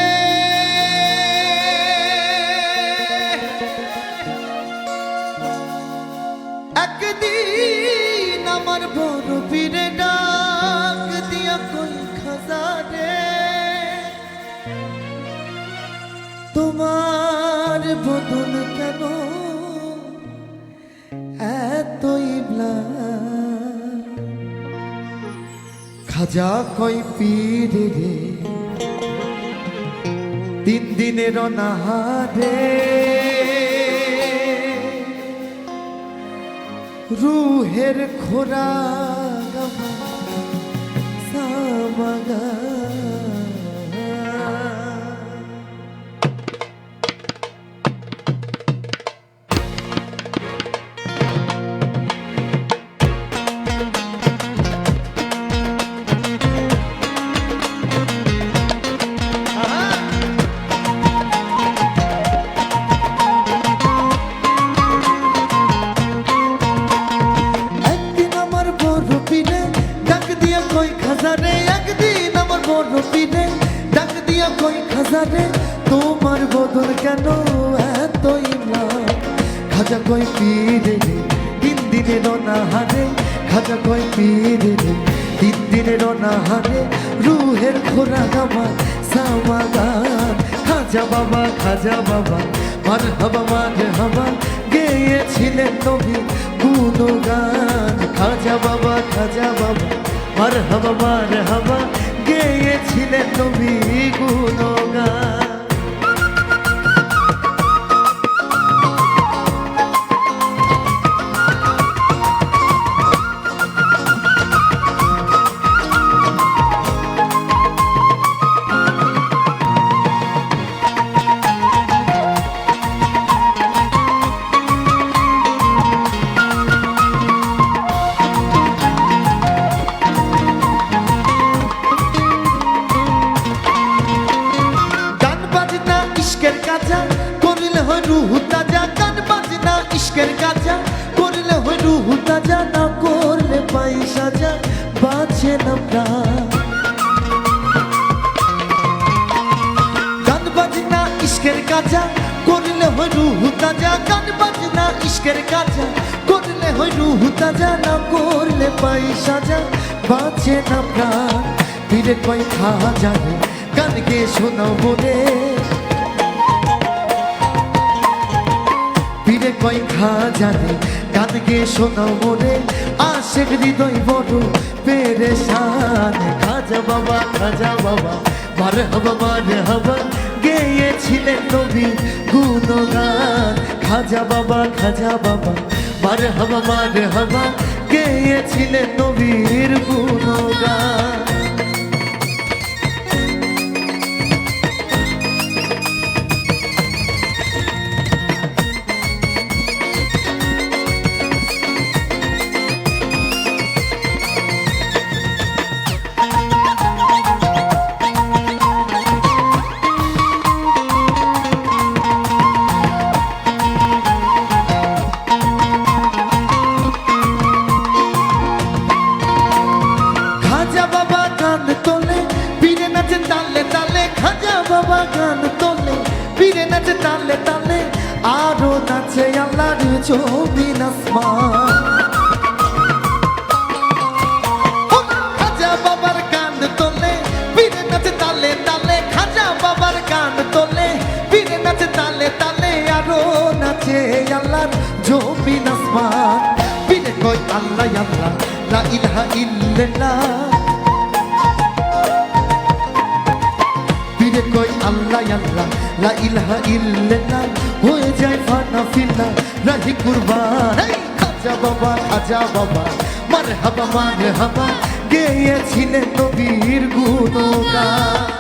একদিন আমার বড় পীরে ডাক দিয়া কই খাজারে তোমার বদন কেন এতই খাজা কই পীরে রে 3 দিনের অনাহারে রুহের খোরাক সামাগা তোমার বদল কেন এতই খাজা কই পীরে রে 3 দিনের অনাহারে খাজা কই পীরে রে 3 দিনের অনাহারে রুহের খোরাক আমার সামাগান খাজা বাবা মারহাবা মারহাবা গেয়েছিলেন নবী গুণগান খাজা বাবা মারহাবা মারহাবা গেয়েছিলেন নবী গুণগান। ইশকের কাজা করলে হয় রুহ তাজা, না করলে পাই সাজা বাঁচে না প্রাণ। গান বাজনা ইশকের কাজা করলে হয় রুহ তাজা, গান বাজনা ইশকের কাজা করলে হয় রুহ তাজা, না করলে পাই সাজা বাঁচে না প্রাণ। পীরে কই খাজা রে গান গে শোনাও বলে, পীরে কই খাজা রে গান গে শোনাও মোরে, আশেক হৃদয় বড় পেরেশান। খাজা বাবা মারহাবা মারহাবা গেয়েছিলেন নবী গুণগান। খাজা বাবা মারহাবা গেয়েছিলেন নবীর গুণগান। খাজা বাবা গান তোলে পীরে নাচে তালে তালে, খাজা বাবা গান তোলে পীরে নাচে তালে তালে, আরো নাচে আল্লাহর জমিন আসমান। খাজা বাবার গান তোলে পীরে নাচে তালে তালে, খাজা বাবার গান তোলে পীরে নাচে তালে তালে, আরো নাচে আল্লাহর জমিন আসমান। পীরে কয় আল্লাহ আল্লাহ লা ইলাহা ইল্লাল্লাহ, পীরে কয় আল্লাহ আল্লাহ লা ইলাহা ইল্লাল্লাহ, হয়ে যায় ফানা ফিল্লা রাহি কুরবান। খাজা বাবা মারহাবা গেয়েছিলেন নবীর গুণগান।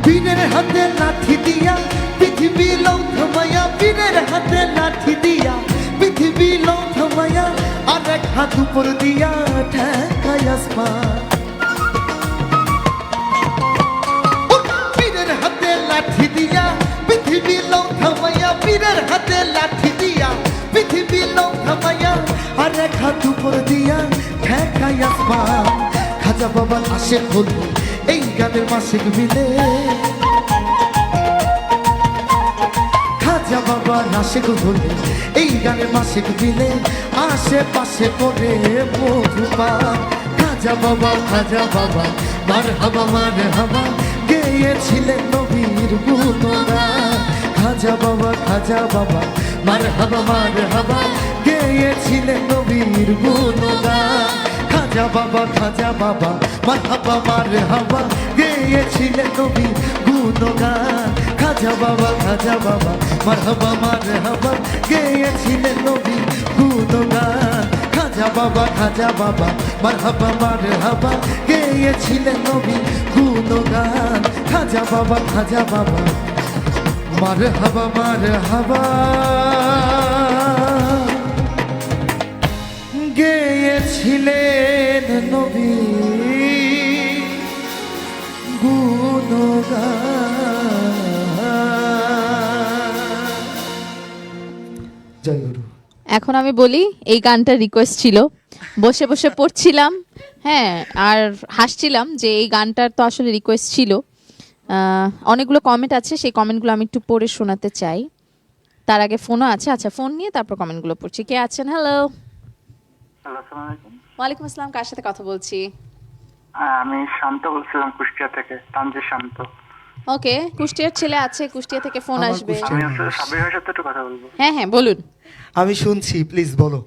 পীরের হাতে লাঠি দিয়া পৃথিবী লৌথমায়া, পীরের হাতে লাঠি দিয়া পৃথিবী লৌথমায়া, আর এক হাত উপর দিয়া ঠেকায় আসমান। পীরের হাতে লাঠি দিয়া পৃথিবী লৌথমায়া, পীরের হাতে লাঠি দিয়া পৃথিবী লৌথমায়া, আর এক হাত উপর দিয়া ঠেকায় আসমান। খাজা বাবার আশেক হল এই গানের মাসিক মিলে, খাজা বাবা নাশিক হলে এই গানের মাসিক মিলে, আশেপাশে করে মধুপান। খাজা বাবা মারহাবা গেয়েছিলেন নবীর গুণগান। খাজা বাবা মারহাবা গেয়েছিলেন নবীর গুণগান। খাজা বাবা মারহাবা গেয়েছিলেন নবীর গুণগান। খাজা বাবা মারহাবা গেয়েছিলেন নবীর গুণগান। খাজা বাবা মারহাবা গেয়েছিলেন নবীর গুণগান। খাজা বাবা মারহাবা গেয়েছিলেন নবীর গুণগান। জয় গুরু। এখন আমি বলি, এই গানটা রিকোয়েস্ট ছিল, বসে বসে পড়ছিলাম, হ্যাঁ, আর হাসছিলাম যে এই গানটার তো আসলে রিকোয়েস্ট ছিল। অনেকগুলো কমেন্ট আছে, সেই কমেন্টগুলো আমি একটু পড়ে শোনাতে চাই। তার আগে ফোনও আছে, আচ্ছা ফোন নিয়ে তারপর কমেন্টগুলো পড়ছি। কে আছেন? হ্যালো। ওয়ালাইকুম আসসালাম, কার সাথে কথা বলছি? আমি শান্ত বলছিলাম, কুষ্টিয়া থেকে, তানজির শান্ত। ওকে, কুষ্টিয়ার ছেলে আছে, কুষ্টিয়া থেকে ফোন আসবে। আমি আসলে সাবির ভাইয়ের সাথে একটু কথা বলবো। হ্যাঁ বলুন। আমি শুনছি, প্লিজ বলো।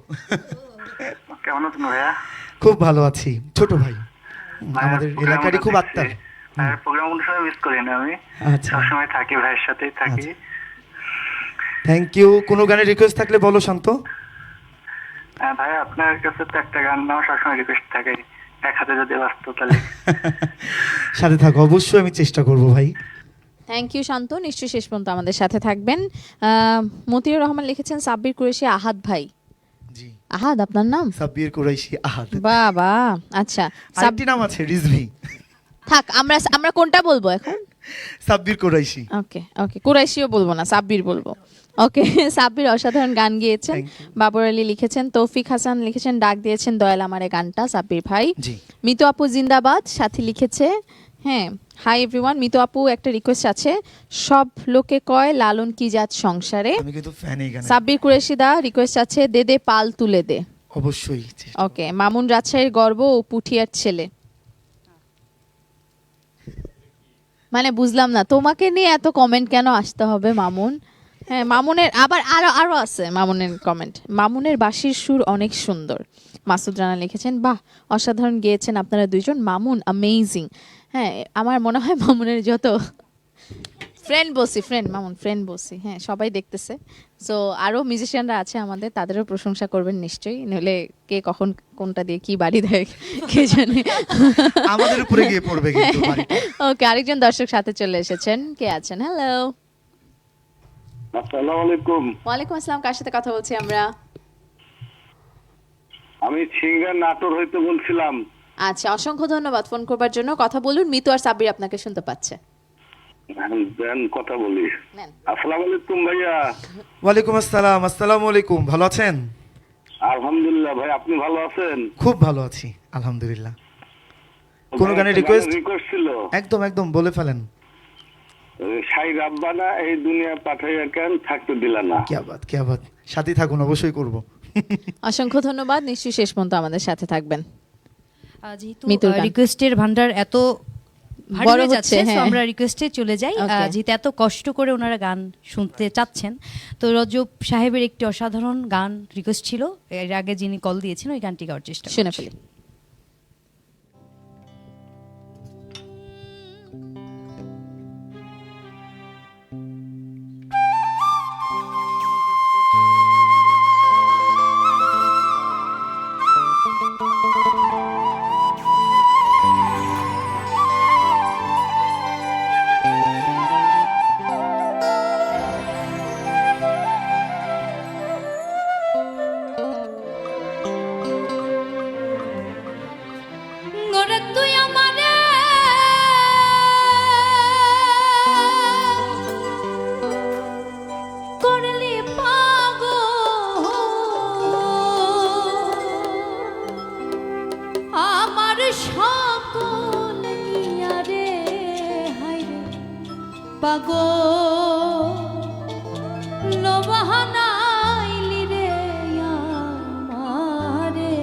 কেমন আছেন ভাইয়া? খুব ভালো আছি ছোট ভাই, আমাদের এলাকারই খুব আত্মার। প্রোগ্রাম অনুষ্ঠানে মিস করি না আমি, আচ্ছা, সবসময় থাকি, ভাইয়ের সাথেই থাকি। Thank you. কোনো গানের রিকোয়েস্ট থাকলে বলো শান্ত। ভাইয়া আপনার কাছে তো একটা গান নেওয়া সবসময় রিকোয়েস্ট থাকে, এক হাতে যদি বাঁচতো তাহলে। সাথে থাকো, অবশ্যই আমি চেষ্টা করব ভাই। থ্যাংক ইউ শান্ত, নিশ্চয়ই শেষ পর্যন্ত আমাদের সাথে থাকবেন। মতিউর রহমান লিখেছেন সাব্বির কুরেশি আহাদ ভাই। জি, আহাদ আপনার নাম? সাব্বির কুরাইশি আহাদ। বাবা, আচ্ছা। সাব্বির নাম আছে রিজভি। থাক, আমরা কোনটা বলবো এখন? সাব্বির কুরাইশি। ওকে, কুরাইশিও বলবো না, সাব্বির বলবো। ওকে, সাব্বির অসাধারণ গান গিয়েছেন। বাবর আলী লিখেছেন, তৌফিক হাসান লিখেছেন ডাক দিয়েছেন দয়াল আমারে গানটা, সাব্বির ভাই। মিতু আপু জিন্দাবাদ সাথী লিখেছে। হ্যাঁ, হাই এভরিওয়ান। মিতু আপু একটা রিকোয়েস্ট আছে, সব লোকে কয় লালন কি জাত সংসারে। আমি কিন্তু ফ্যান এই গানের। সাব্বির কুরেশি দা রিকোয়েস্ট আছে, দে দে পাল তুলে দে। অবশ্যই। ওকে, মামুন রাজশাহীর গর্ব ও পুঠিয়ার ছেলে। মানে বুঝলাম না, তোমাকে নিয়ে এত কমেন্ট কেন আসতে হবে মামুন? হ্যাঁ মামুনের আবার আরো আরো আছে মামুনের কমেন্ট, মামুনের বাঁশির সুর অনেক সুন্দর। মাসুদ রানা লিখেছেন, বাহ অসাধারণ গেয়েছেন আপনারা দুইজন, মামুন অ্যামেজিং। হ্যাঁ আমার মনে হয় মামুনের যত মামুন ফ্রেন্ড বসি, হ্যাঁ সবাই দেখতেছে। সো আরো মিউজিশিয়ানরা আছে আমাদের, তাদেরও প্রশংসা করবেন নিশ্চয়ই, নইলে কে কখন কোনটা দিয়ে কি বাড়ি দেয় কে জানে। আমাদের উপরে গিয়ে পড়বে কিন্তু বাড়িটা। ওকে, আরেকজন দর্শক সাথে চলে এসেছেন, কে আছেন? হ্যালো, আসসালামু আলাইকুম। ওয়ালাইকুম আসসালাম, কার সাথে কথা বলছি আমরা? আমি সিঙ্গার নাটোর হইতে বলছিলাম। আচ্ছা, অসংখ্য ধন্যবাদ ফোন করবার জন্য। কথা বলুন, মিতু আর সাব্বির আপনাকে শুনতে পাচ্ছে। দেন কথা বলি। নেন। আসসালামু আলাইকুম ভাইয়া। ওয়ালাইকুম আসসালাম। আসসালামু আলাইকুম, ভালো আছেন? আলহামদুলিল্লাহ ভাই, আপনি ভালো আছেন? খুব ভালো আছি আলহামদুলিল্লাহ। কোন গানের রিকোয়েস্ট? ছিল একদম একদম বলে ফেলেন। সাই রাব্বানা এই দুনিয়া পাঠাইয়া কেন থাকতে দিলা না। কি বাত, সাথে থাকুন, অবশ্যই করব। অসংখ্য ধন্যবাদ, নিশ্চয়ই শেষ পর্যন্ত আমাদের সাথে থাকবেন। যেহেতু মিতুর গান। রিকোয়েস্টের ভান্ডার এত ভারী বড় হয়ে হচ্ছে, যাচ্ছে, so হ্যাঁ। আমরা রিকোয়েস্টে চলে যাই। Okay. যেহেতু এত কষ্ট করে ওনারা গান শুনতে চাচ্ছেন, তো রজব সাহেবের একটি অসাধারণ গান রিকোয়েস্ট ছিল, এর আগে যিনি কল দিয়েছেন ওই গানটি গাওয়ার চেষ্টা শুনে করছি। ফেলি। গোরে তুই আমারে করলি পাগল, আমার সকল নিয়া রে হায়রে পাগল বাহানাইলি রে আমারে।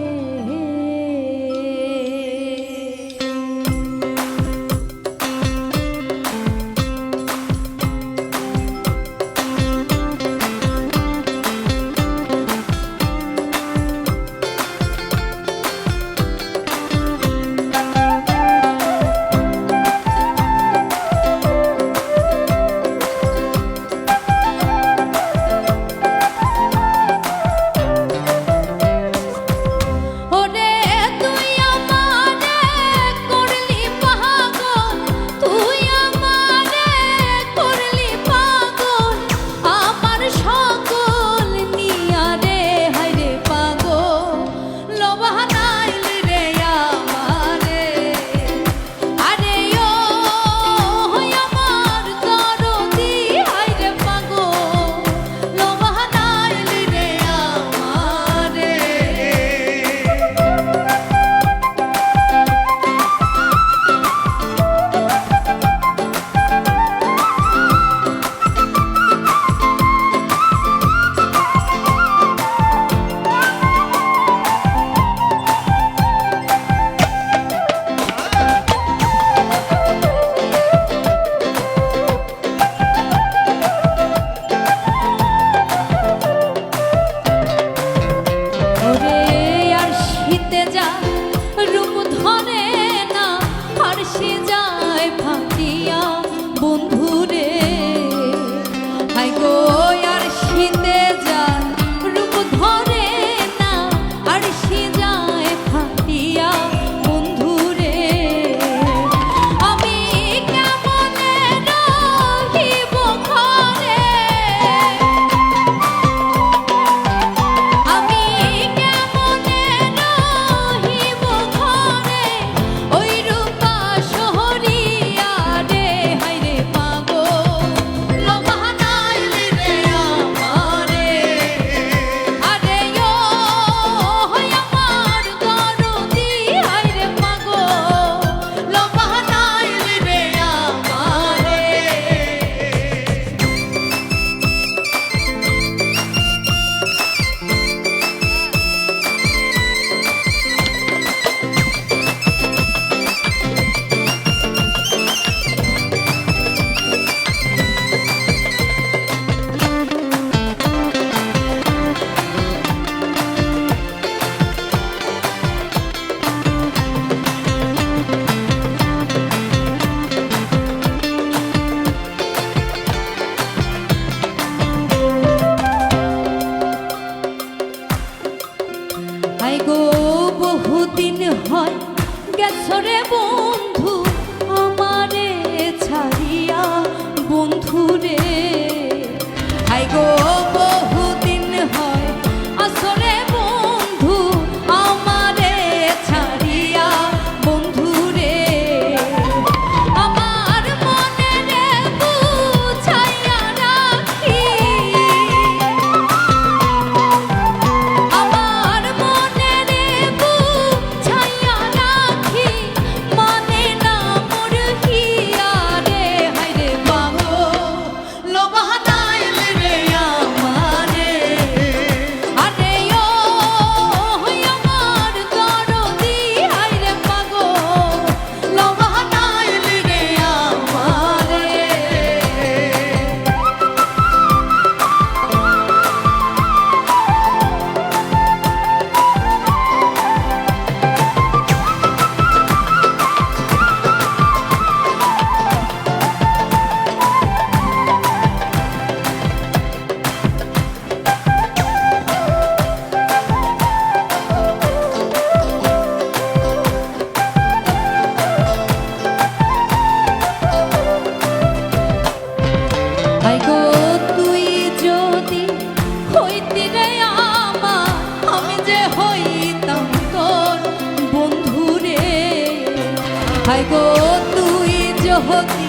যদি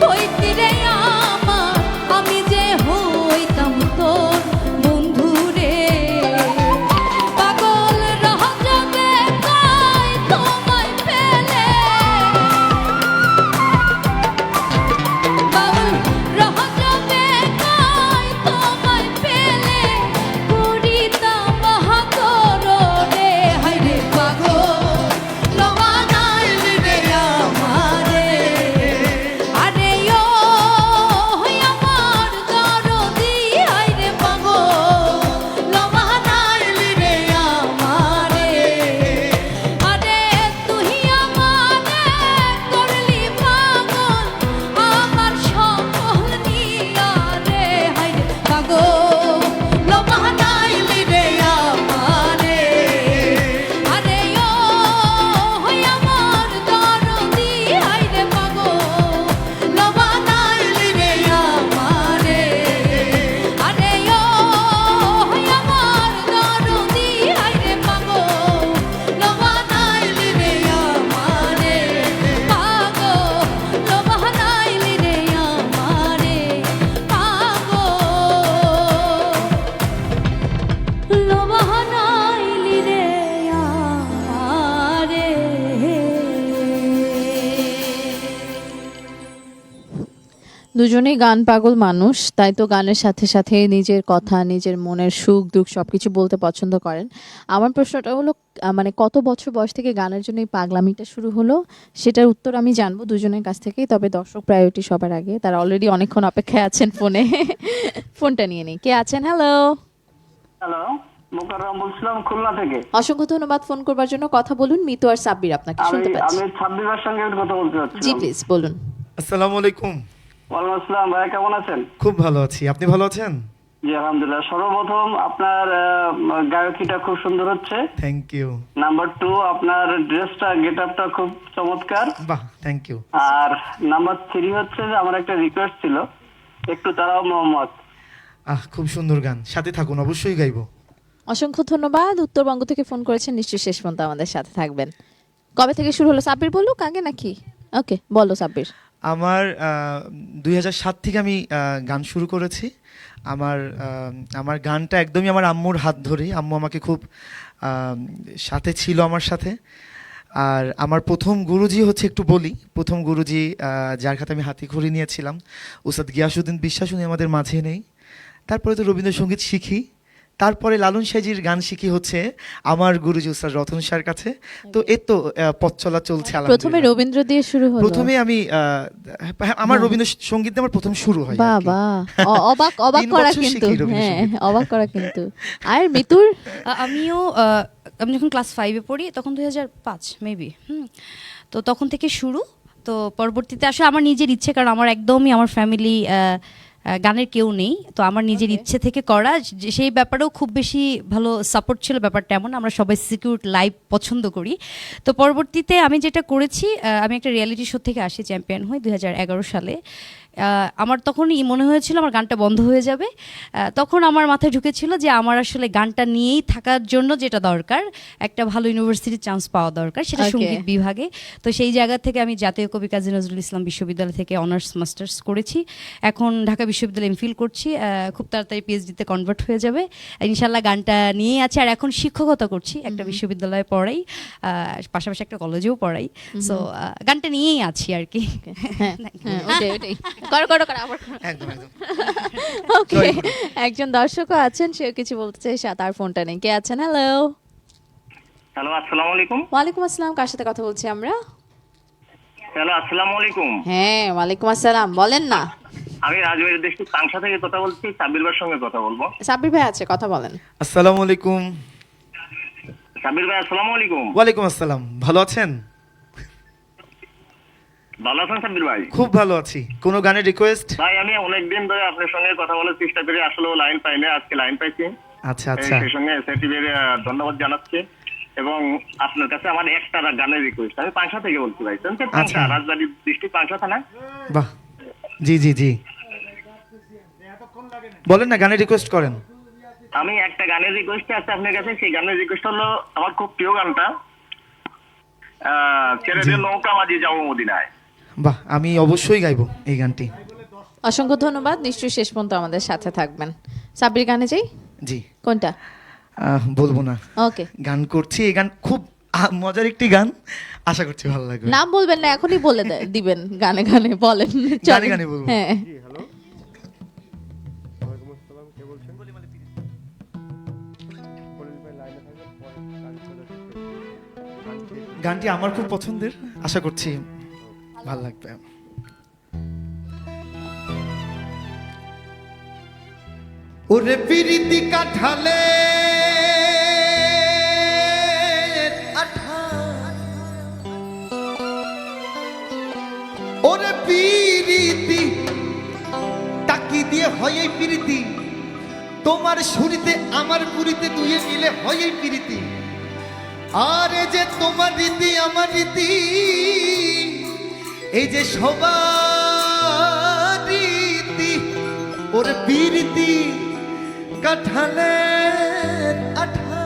হইতি রে আমার, আমি যে হইতাম তোর বন্ধু রে। পাগল রহজবে কই তোমায় পেলে, পাগল রহজবে কই তোমায় পেলে, করিতাম বাহাদুর রে। হায়রে পাগল লবানাইলি রে আমারে, আরে ও আমার দরদি। হায়রে পাগল লবানাইলি রে আমারে, আরে তুই আমারে করলি পাগল আমার সকল নিয়া রে। হায়রে পাগল লবানাইলি রে আমারে, আরে ও আমার দরদি। হায়রে পাগল লবানাইলি রে আমারে, আরে ও আমার দরদি। হায়রে পাগল লবানাইলি রে আমারে, পাগল লবানাইলি রে আমারে, পাগল লবানাইলি রে আমারে। দুজনেই গান পাগল মানুষ, তাই তো গানের সাথে সাথে নিজের কথা, নিজের মনের সুখ দুঃখ সবকিছু বলতে পছন্দ করেন। আমার প্রশ্নটা হলো মানে কত বছর বয়স থেকে গানের জন্য এই পাগলামিটা শুরু হলো, সেটার উত্তর আমি জানবো দুজনের কাছ থেকেই। তবে দর্শক প্রায়োরিটি সবার আগে, তারা অলরেডি অনেকক্ষণ অপেক্ষায় আছেন ফোনে। ফোনটা নিয়ে নিই, কে আছেন? হ্যালো, হ্যালো, মোকাররম বলছিলাম খুলনা থেকে। অসংখ্য ধন্যবাদ ফোন করবার জন্য। কথা বলুন, মিতু আর সাব্বির আপনাকে শুনতে পাচ্ছি। আমি সাব্বিরের সঙ্গে একটু কথা বলতে চাচ্ছি। জি প্লিজ বলুন। আসসালামু আলাইকুম। ওয়ালাইকুম আসসালাম। ভাইয়া কেমন আছেন? খুব ভালো আছি, আপনি ভালো আছেন? জি আলহামদুলিল্লাহ। সর্বপ্রথম আপনার গায়কিটা খুব সুন্দর হচ্ছে। Thank you. নাম্বার 2 আপনার ড্রেসটা গেট আপটা খুব চমৎকার। বাহ, থ্যাংক ইউ। আর নাম্বার 3 হচ্ছে যে আমার একটা রিকোয়েস্ট ছিল, একটু তারাও মোহাম্মদ। খুব সুন্দর গান, সাথে থাকুন, অবশ্যই গাইবো। অসংখ্য ধন্যবাদ। উত্তরবঙ্গ থেকে ফোন করেছেন, নিশ্চয়ই শেষ পর্যন্ত আমাদের সাথে থাকবেন। কবে থেকে শুরু হলো সাব্বির বলুক আগে নাকি? ওকে, বলো সাব্বির। আমার 2007 থেকে আমি গান শুরু করেছি। আমার গানটা একদমই আমার আম্মুর হাত ধরেই। আম্মু আমাকে খুব সাথে ছিল আমার সাথে। আর আমার প্রথম গুরুজি হচ্ছে, একটু বলি, প্রথম গুরুজি যার কাছে আমি হাতেখড়ি নিয়েছিলাম, উস্তাদ গিয়াসউদ্দিন বিশ্বাস, উনি আমাদের মাঝে নেই। তারপরে তো রবীন্দ্রসঙ্গীত শিখি, তারপরে লালন সাইজির গান শিখি হচ্ছে আমার গুরুজি উস্তাদ রতন স্যার কাছে। তো এই তো পথ চলা চলছে। প্রথমে রবীন্দ্র দিয়ে শুরু হলো। প্রথমে আমি আমার রবীন্দ্রসঙ্গীত আমার প্রথম শুরু হয়। বাবা, অবাক করা কিন্তু, হ্যাঁ অবাক করা কিন্তু। আর মিতুর? আমিও আমি যখন ক্লাস 5-এ পড়ি তখন 2005 মেবি, তো তখন থেকে শুরু। তো পরবর্তীতে আসলে আমার নিজের ইচ্ছে, কারণ আমার একদমই আমার ফ্যামিলি গানের কেউ নেই, তো আমার নিজের ইচ্ছে থেকে করা, সেই ব্যাপারেও খুব বেশি ভালো সাপোর্ট ছিল। ব্যাপারটা এমন, আমরা সবাই সিকিউর লাইভ পছন্দ করি। তো পরবর্তীতে আমি যেটা করেছি, আমি একটা রিয়েলিটি শো থেকে আসি, চ্যাম্পিয়ন হই 2011 সালে। আমার তখনই মনে হয়েছিল আমার গানটা বন্ধ হয়ে যাবে। তখন আমার মাথায় ঢুকেছিল যে আমার আসলে গানটা নিয়েই থাকার জন্য যেটা দরকার, একটা ভালো ইউনিভার্সিটির চান্স পাওয়া দরকার, সেটা সঙ্গীত বিভাগে। তো সেই জায়গা থেকে আমি জাতীয় কবি কাজী নজরুল ইসলাম বিশ্ববিদ্যালয় থেকে অনার্স মাস্টার্স করেছি। এখন ঢাকা বিশ্ববিদ্যালয়ে এমফিল করছি, খুব তাড়াতাড়ি পিএইচডিতে কনভার্ট হয়ে যাবে ইনশাল্লাহ। গানটা নিয়েই আছে। আর এখন শিক্ষকতা করছি, একটা বিশ্ববিদ্যালয়ে পড়াই, পাশাপাশি একটা কলেজেও পড়াই। সো গানটা নিয়েই আছি আর কি। একজন দর্শকও আছেন, সেও কিছু বলতে চাই, তার ফোনটা নেই। কে আছেন? হ্যালো। হ্যালো, আসসালামু আলাইকুম। ওয়ালাইকুম আসসালাম, কার সাথে কথা বলছি আমরা? হ্যালো, আসসালামু আলাইকুম। হ্যাঁ ওয়ালাইকুম আসসালাম, বলেন না। আমি রাজবাড়ির ডিস্ট্রিক্ট পাংশা থেকে কথা বলছি, সাব্বির ভাইয়ের সঙ্গে কথা বলবো। সাব্বির ভাই আছে, কথা বলেন। আসসালামু আলাইকুম। সাব্বির ভাই আসসালামু আলাইকুম। ওয়ালাইকুম আসসালাম, ভালো আছেন? ভালো আছেন সাব্বির ভাই? খুব ভালো আছি। কোনো গানের রিকোয়েস্ট? ভাই আমি অনেকদিন ধরে আপনার সঙ্গে কথা বলার চেষ্টা করি, আসলে লাইন পাই না, আজকে লাইন পাইছি। আচ্ছা আচ্ছা। সেই সঙ্গে এসআইটিভির ধন্যবাদ জানাচ্ছি। এবং আপনার কাছে আমার একটা গানের রিকোয়েস্ট। আমি পাংশা থেকে বলছি ভাই, পাংশা, রাজবাড়ি ডিস্ট্রিক্ট পাংশা থানা। বাহ, জি জি জি, বলেন না, গানের রিকোয়েস্ট করেন। আমি একটা গানের রিকোয়েস্ট আছে আপনার কাছে। সেই গানের রিকোয়েস্ট হলো, আমার খুব প্রিয় গানটা, ছেড়ে দিয়ে নৌকা মাঝি যাবো মদিনায়। বাহ, আমি অবশ্যই গাইবো এই গানটি। অসংখ্য ধন্যবাদ, নিশ্চয়ই শেষ পর্যন্ত আমাদের সাথে থাকবেন। সাব্বির গানে যাই, জি। কোনটা? বলবো না, ওকে, গান করছি। এই গান খুব মজার একটি গান, আশা করছি ভালো লাগবে। নাম বলবেন না, এখনই বলে দিবেন। গানে গানে বলেন, গানে গানে বলবো। হ্যাঁ। গানটি আমার খুব পছন্দের, আশা করছি ভালো লাগবে। ওরে পিরিতি কাঠালে ওরে পিরিতি টাকি দিয়ে হয় এই পিরিতি, তোমার সুরিতে আমার পুরিতে দুয়ে মিলে হয় এই পিরিতি। আরে যে তোমার রীতি আমার রীতি, এই যে সবার রীতি, ওরে পিরিতি কাঠালে আঠা,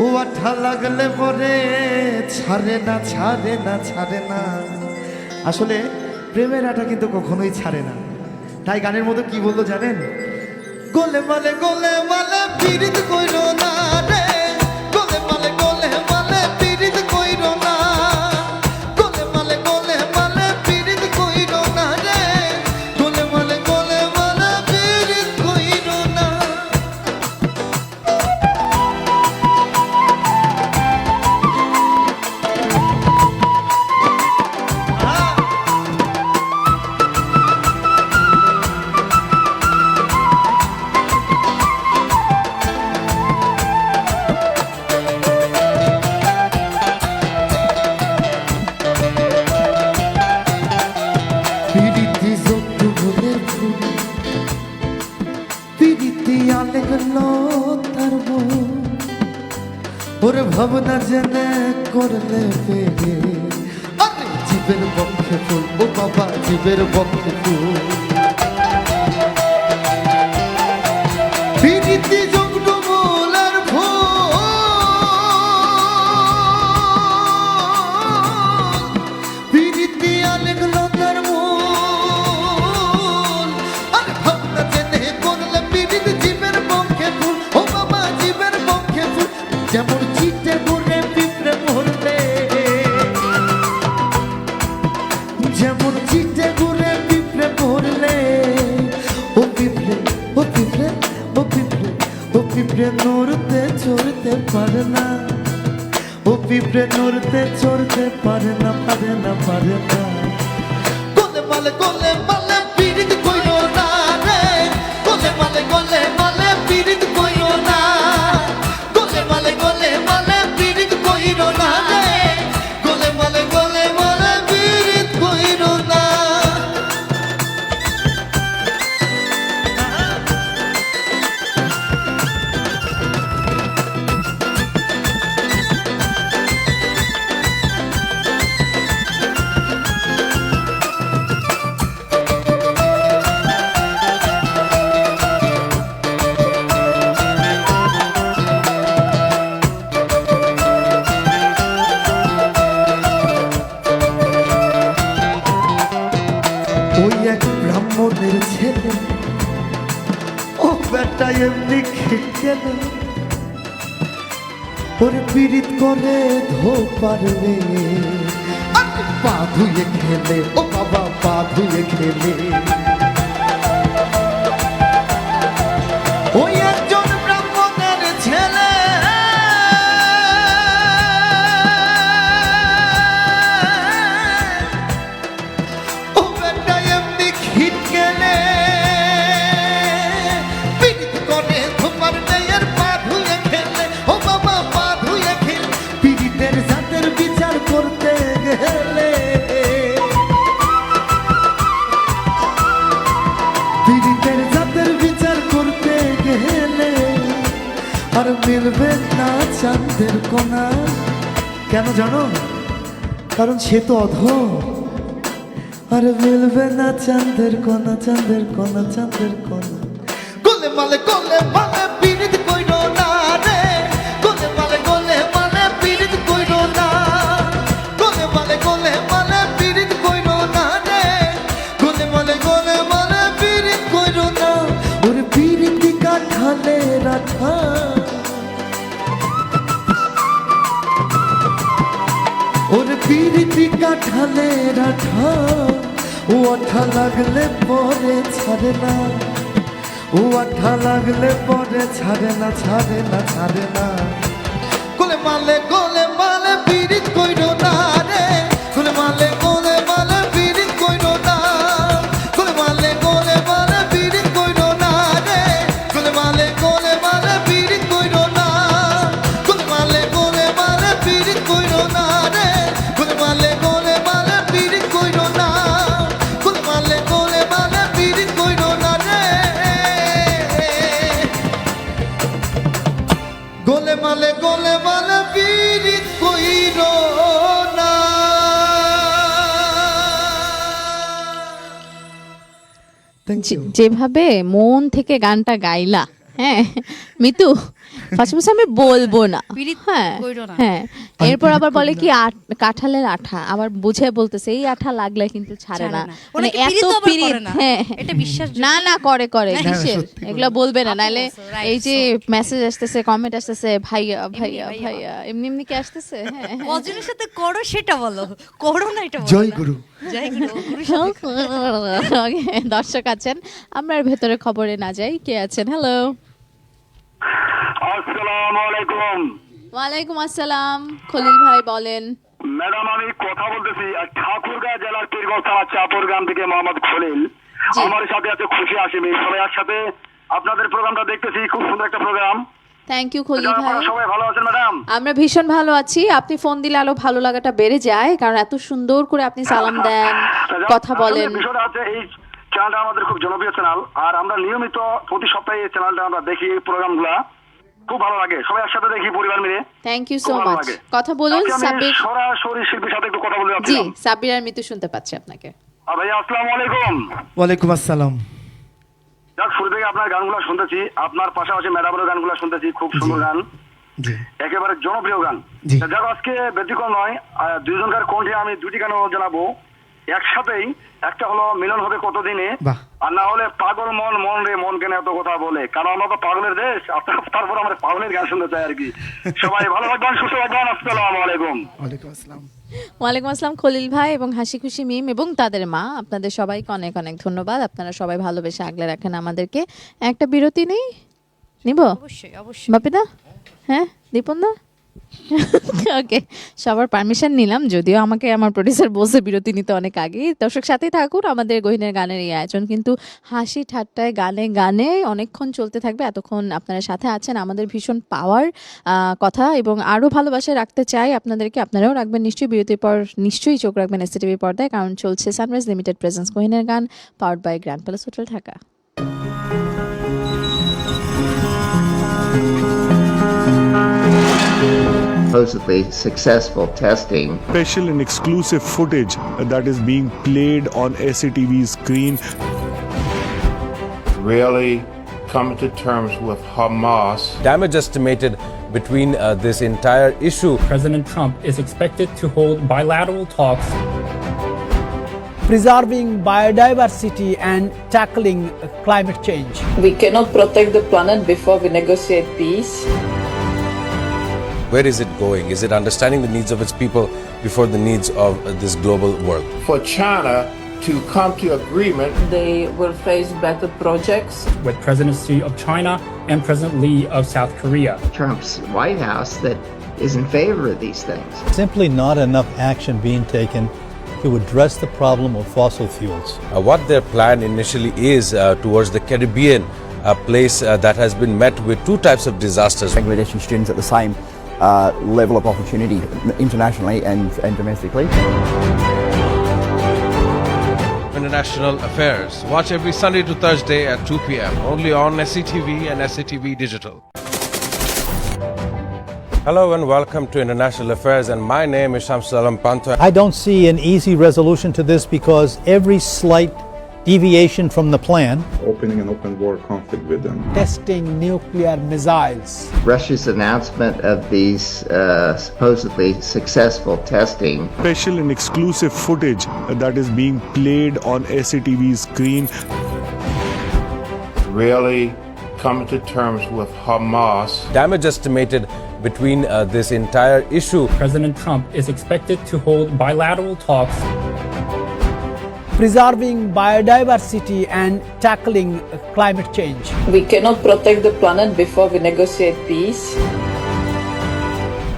ও আঠা লাগলে পরে ছাড়ে না ছাড়ে না ছাড়ে না। আসলে প্রেমের আঠা কিন্তু কখনোই ছাড়ে না। তাই গানের মতো কি বললো জানেন? গোলে মালে পিরিত কইরো না রে, গোলে মালে পিরিত কইরো না, গোলে মালে পিরিত কইরো না রে, গোলে মালে পিরিত কইরো না। পিরিতি যত বলে ফুল, পিরিতি আলে গেল তার বউ, ওরে ভাবনা জেনে করলে পেরে, আরে জীবের বক্ষে ফুল, ও বাবা জীবের বক্ষে ফুল। পিরিতি যত বলার ফুল, পিরিতি আলে গেল তার মূল, আরে ভাবনা জেনে করলে পিরিতি জীবের বক্ষে ফুল, ও বাবা জীবের বক্ষে ফুল। যেমন চিটে ঘুরে পিঁপড়ে মরলে, যেমন চিটে ঘুরে পিঁপড়ে মরলে, ও পিঁপড়ে ও পিঁপড়ে ও পিঁপড়ে ও পিঁপড়ে নড়তে চড়তে পারে না, ও পিঁপড়ে নড়তে চড়তে পারে না পারে না পারে না। গোলে মালে পিরিত কইরো না রে, গোলে মালে পিরিত কইরো না, গোলে মালে পিরিত কইরো না রে, গোলে মালে পিরিত কইরো না। ওই এক ব্রাহ্মণের ছেলে, ও বেটা এমনি খেলে, ওরে পীড়িত করে ধো পারবে, পা ধুয়ে খেলে, ও বাবা পা ধুয়ে খেলে। ওই একজন ব্রাহ্মণের ছেলে, ও বেটা এমনি খিট গেলে, পীড়িত করে ধো পারবে এর পা ধুয়ে খেলে, ও বাবা পা ধুয়ে খেলে। পীড়িতের জাতের বিচার করতে গেলে, পীড়িতের জাতের বিচার করতে গেলে আর মিলবে না চাঁদের কোনা। কেন জানো? কারণ সে তো অধম। আর মিলবে না চাঁদের কোনা, চাঁদের কোনা, চাঁদের কোনা। গোলে মালে পীড়িত কইরো না রে, গোলে মালে পীড়িত কইরো না, গোলে মালে কাঠালের আঠা ওর পিরিতি কাঠালের আঠা ও আঠা লাগলে পরে ছাড়ে না ও আঠা লাগলে পরে ছাড়ে না ছাড়ে না ছাড়ে না গোলে মালে পিরিত কইরো না রে গোলে মালে পিরিত কইরো না গোলে মালে পিরিত কইরো না রে গোলে মালে পিরিত কইরো না গোলে মালে পিরিত কইরো না রে গোলে মালে পিরিত কইরো না গোলে মালে পিরিত কইরো না রে গোলে মালে পিরিত কইরো না যেভাবে মন থেকে গানটা গাইলা, হ্যাঁ মিতু পাশাপাশি আমি বলবো না, পিরিত হ্যাঁ কইরো না। হ্যাঁ এরপর আবার বলে কি কাঁঠালের আঠা, আবার বুঝে বলতেছে এই আঠা লাগলে কিন্তু ছাড়ে না, মানে ওনাকে এত পিরিত আবার পিরিত। করে না। হ্যাঁ এটা বিশ্বাস না করে কিসের এগুলা বলবে না, নাইলে এই যে মেসেজ আসতেছে, কমেন্ট আসতেছে, ভাইয়া এমনি কি আসতেছে। হ্যাঁ অজনের সাথে করো সেটা বলো, করো না এটা বলো। জয় গুরু। জয় গুরু, গুরুর সাথে দর্শক আছেন, আমরা এর ভেতরে খবরে না যাই, কে আছেন? হ্যালো, আসসালামু আলাইকুম। ওয়ালাইকুম আসসালাম, খলিল ভাই বলেন। ম্যাডাম আমি কথা বলতেছি ঠাকুরগাঁও জেলার পীরগঞ্জ থানা চাপর গ্রাম থেকে মোহাম্মদ খলিল। আমার সাথে আছে খুশি হাসিমি, সবাই একসাথে আপনাদের প্রোগ্রামটা দেখতেছি, খুব সুন্দর একটা প্রোগ্রাম। থ্যাংক ইউ খলিল ভাই। সবাই ভালো আছেন ম্যাডাম? আমরা ভীষণ ভালো আছি, আপনি ফোন দিলে আরো ভালো লাগাটা বেড়ে যায়, কারণ এত সুন্দর করে আপনি সালাম দেন, কথা বলেন। বিষয়টা হচ্ছে এই চ্যানেলটা আমাদের খুব জনপ্রিয় চ্যানেল, আর আমরা নিয়মিত প্রতি সপ্তাহে এই চ্যানেলটা আমরা দেখি, প্রোগ্রামগুলো খুব ভালো লাগে, সবাই একসাথে দেখি পরিবার মিলে। Thank you so much. কথা বলুন সাব্বির। সরাসরি শিল্পীর সাথে একটু কথা বলতে জি, যাচ্ছিলাম। সাব্বির আর মিতু শুনতে পাচ্ছি আপনাকে। ভাইয়া আসসালামু আলাইকুম। ওয়ালাইকুম আসসালাম। যাক, শুরু থেকে আপনার গানগুলো শুনতেছি, আপনার পাশাপাশি ম্যাডামের গানগুলো শুনতেছি, খুব সুন্দর গান, একেবারে জনপ্রিয় গান। যাক, আজকে ব্যতিক্রম নয়, দুজনকার কণ্ঠে আমি দুটি গান জানাবো একসাথেই। একটা হলো মিলন হবে কতদিনে, আর না হলে পাগল মন রে মন কেন এত কথা বলে, কারণ আমরা তো পাগলের দেশ, তারপর আমরা পাগলের গান শুনতে চাই আর কি। সবাই ভালো থাকবেন, সুস্থ থাকবেন। আসসালামু আলাইকুম। ওয়ালাইকুম আসসালাম। ওয়ালাইকুম আসসালাম খলিল ভাই এবং হাসি খুশি মিম এবং তাদের মা, আপনাদের সবাইকে অনেক অনেক ধন্যবাদ, আপনারা সবাই ভালোবেসে আগলে রাখেন আমাদেরকে। একটা বিরতি নিব অবশ্যই বাপিদা, হ্যাঁ দীপন দা, ওকে সবার পারমিশন নিলাম, যদিও আমাকে আমার প্রোডিউসার বলছে বিরতি নিতে অনেক আগে। দর্শক সাথেই থাকুন, আমাদের গহিনের গানের এই আয়োজন কিন্তু হাসি ঠাট্টায় গানে অনেকক্ষণ চলতে থাকবে। এতক্ষণ আপনারা সাথে আছেন, আমাদের ভীষণ পাওয়ার কথা এবং আরও ভালোবাসায় রাখতে চাই আপনাদেরকে, আপনারাও রাখবেন নিশ্চয়ই। বিরতির পর নিশ্চয়ই চোখ রাখবেন এসটিভি পর্দায়, কারণ চলছে সানরাইজ লিমিটেড প্রেজেন্স গহিনের গান, powered by grand palace hotel Dhaka. Supposedly successful testing. Special and exclusive footage that is being played on SCTV's screen. Really coming to terms with Hamas. Damage estimated between this entire issue. President Trump is expected to hold bilateral talks. Preserving biodiversity and tackling climate change. We cannot protect the planet before we negotiate peace. Where is it going? Is it understanding the needs of its people before the needs of this global world? For China to come to agreement, They will face better projects. With President Xi of China and President Lee of South Korea. Trump's White House that is in favor of these things. Simply not enough action being taken to address the problem of fossil fuels. What their plan initially is towards the Caribbean, a place that has been met with two types of disasters. Bangladeshi students at the same level of opportunity internationally and domestically. International Affairs. Watch every Sunday to Thursday at 2 p.m. only on SCTV and SCTV Digital. Hello and welcome to International Affairs, and my name is Shamsul Alam Panto. I don't see an easy resolution to this because every slight deviation from the plan, Opening an open war conflict with them. Testing nuclear missiles. Russia's announcement of these supposedly successful testing. Special and exclusive footage that is being played on SCTV's screen. really coming to terms with Hamas. Damage estimated between this entire issue. President Trump is expected to hold bilateral talks. Preserving biodiversity and tackling climate change. We cannot protect the planet before we negotiate peace.